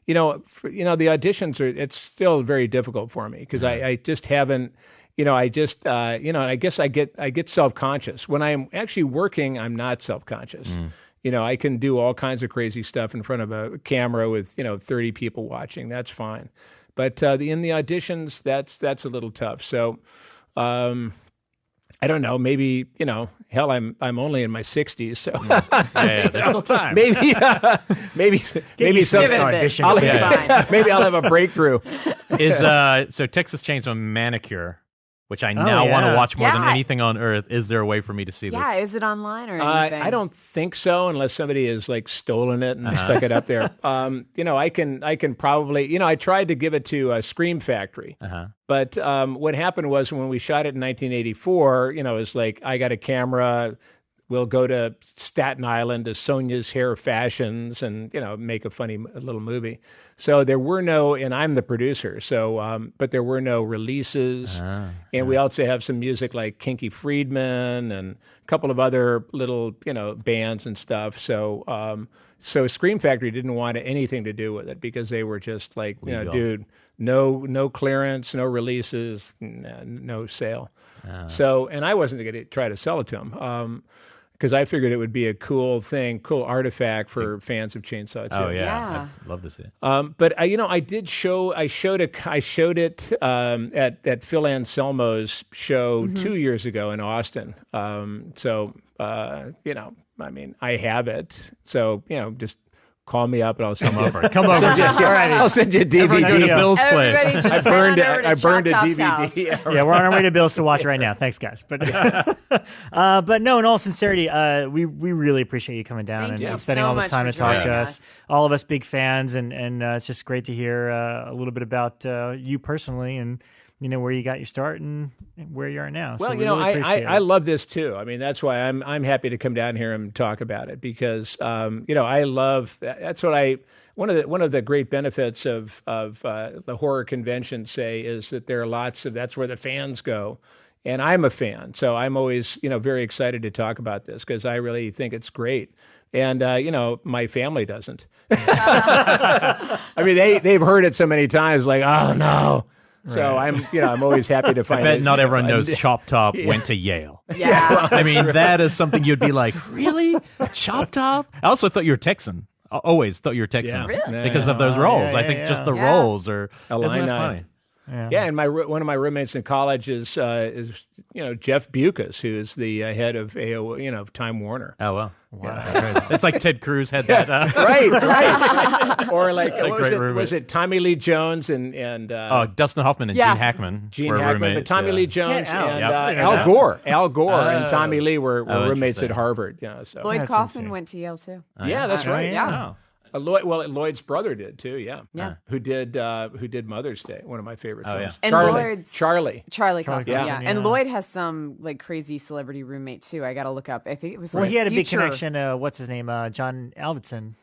the auditions it's still very difficult for me because I just haven't, I guess I get self-conscious. When I'm actually working, I'm not self-conscious. I can do all kinds of crazy stuff in front of a camera with, 30 people watching. That's fine. But in the auditions, that's a little tough. So, I don't know. Maybe hell, I'm only in my 60s, so there's still time. maybe some audition. Maybe I'll have a breakthrough. So Texas Chainsaw Manicure, which I now want to watch more than anything on earth. Is there a way for me to see this? Yeah, is it online or anything? I don't think so, unless somebody has like stolen it and stuck it up there. I can probably, I tried to give it to Scream Factory. But what happened was when we shot it in 1984, it was like, I got a camera, we'll go to Staten Island to Sonia's Hair Fashions and, make a funny little movie. So there were and I'm the producer, so, but there were no releases. And we also have some music like Kinky Friedman and a couple of other little, bands and stuff. So, So Scream Factory didn't want anything to do with it because they were just like, dude, no clearance, no releases, no sale. So, and I wasn't going to try to sell it to them because I figured it would be a cool thing, cool artifact for fans of Chainsaw too. Oh yeah, I'd love to see it. But I showed it at Phil Anselmo's show 2 years ago in Austin. I mean, I have it. So, just call me up and I'll send you. Come over. I'll send you a DVD. Everyone go to Bill's place. I burned a DVD. Yeah, we're on our way to Bill's to watch right now. Thanks, guys. But no, in all sincerity, we really appreciate you coming down and spending all this time to talk to us. All of us big fans, and it's just great to hear a little bit about you personally and where you got your start and where you are now. Well, so really I love this too. I mean, that's why I'm happy to come down here and talk about it because I love that's what one of the great benefits of the horror convention is that there are lots of that's where the fans go. And I'm a fan, so I'm always very excited to talk about this because I really think it's great. And my family doesn't. I mean, they've heard it so many times, like, oh no. So I'm always happy to find. I bet not everyone knows Chop Top went to Yale. Yeah, I mean that is something you'd be like, really, Chop Top? I also thought you were Texan. I always thought you were Texan because of those roles. I think just the roles are isn't that funny? Yeah, and one of my roommates in college is Jeff Bucas, who is the head of of Time Warner. Oh wow. It's like Ted Cruz had that. Right. Or like was it Tommy Lee Jones and Dustin Hoffman and Gene Hackman. Were roommates. But Tommy Lee Jones and Al Gore. Al Gore and Tommy Lee were roommates at Harvard. So Lloyd Kaufman went to Yale too. Yeah, that's right. Yeah. Lloyd's brother did too. Yeah. Who did Mother's Day? One of my favorite films. And Charlie Kaufman. Yeah. And Lloyd has some like crazy celebrity roommate too. I got to look up. I think it was. Well, he had a big connection. What's his name? John Alvinson,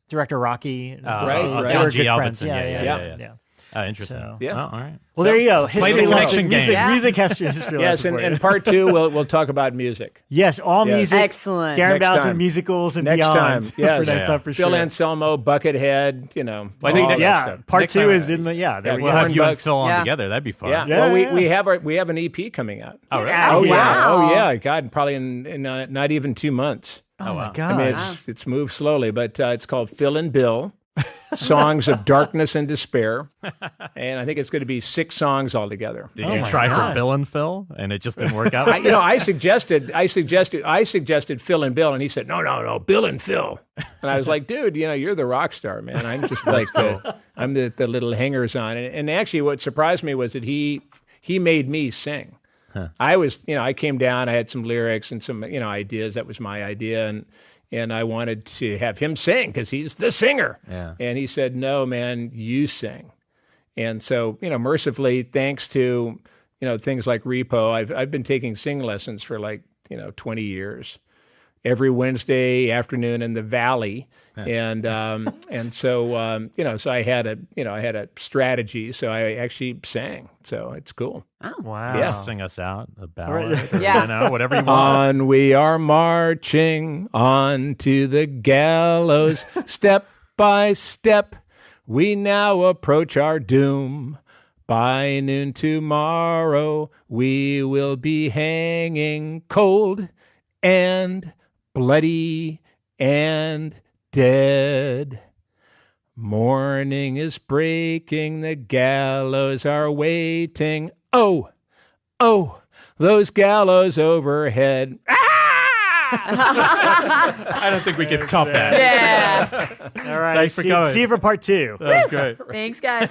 director Rocky. Right. John G. Good Alvinson. friends. Yeah. Interesting. So, yeah. Well, all right. Well, there you go. Play the connection game. Music history. Yes, and part 2, we'll talk about music. Yes, all music. Excellent. Darren Bousman musicals and next beyond. Time. Yes. For next time for sure. Phil Anselmo, Buckethead. I think part 2 is in the we'll have you and Phil on together. That'd be fun. Yeah. Well, we have an EP coming out. Oh, really? Oh yeah. God, probably in not even 2 months. Oh my God. I mean, it's moved slowly, but it's called Phil and Bill. Songs of Darkness and Despair, and I think it's going to be 6 songs altogether. Did you try for Bill and Phil, and it just didn't work out? I suggested Phil and Bill, and he said no, Bill and Phil. And I was like, dude, you're the rock star, man. I'm just like I'm the little hangers on. And actually, what surprised me was that he made me sing. Huh. I came down, I had some lyrics and some ideas. That was my idea, and I wanted to have him sing because he's the singer. Yeah. And he said, no, man, you sing. And so, mercifully, thanks to, things like Repo, I've been taking sing lessons for 20 years. Every Wednesday afternoon in the Valley. And so, so I had a strategy. So I actually sang. So it's cool. Oh. Wow. Yeah. Sing us out a ballad. Or, whatever you want. On we are marching on to the gallows. Step by step, we now approach our doom. By noon tomorrow, we will be hanging cold and bloody and dead. Morning is breaking, the gallows are waiting. Oh, those gallows overhead. I don't think we can top that. Yeah. All right. Thanks for coming. See you for part 2. That was great. Thanks, guys.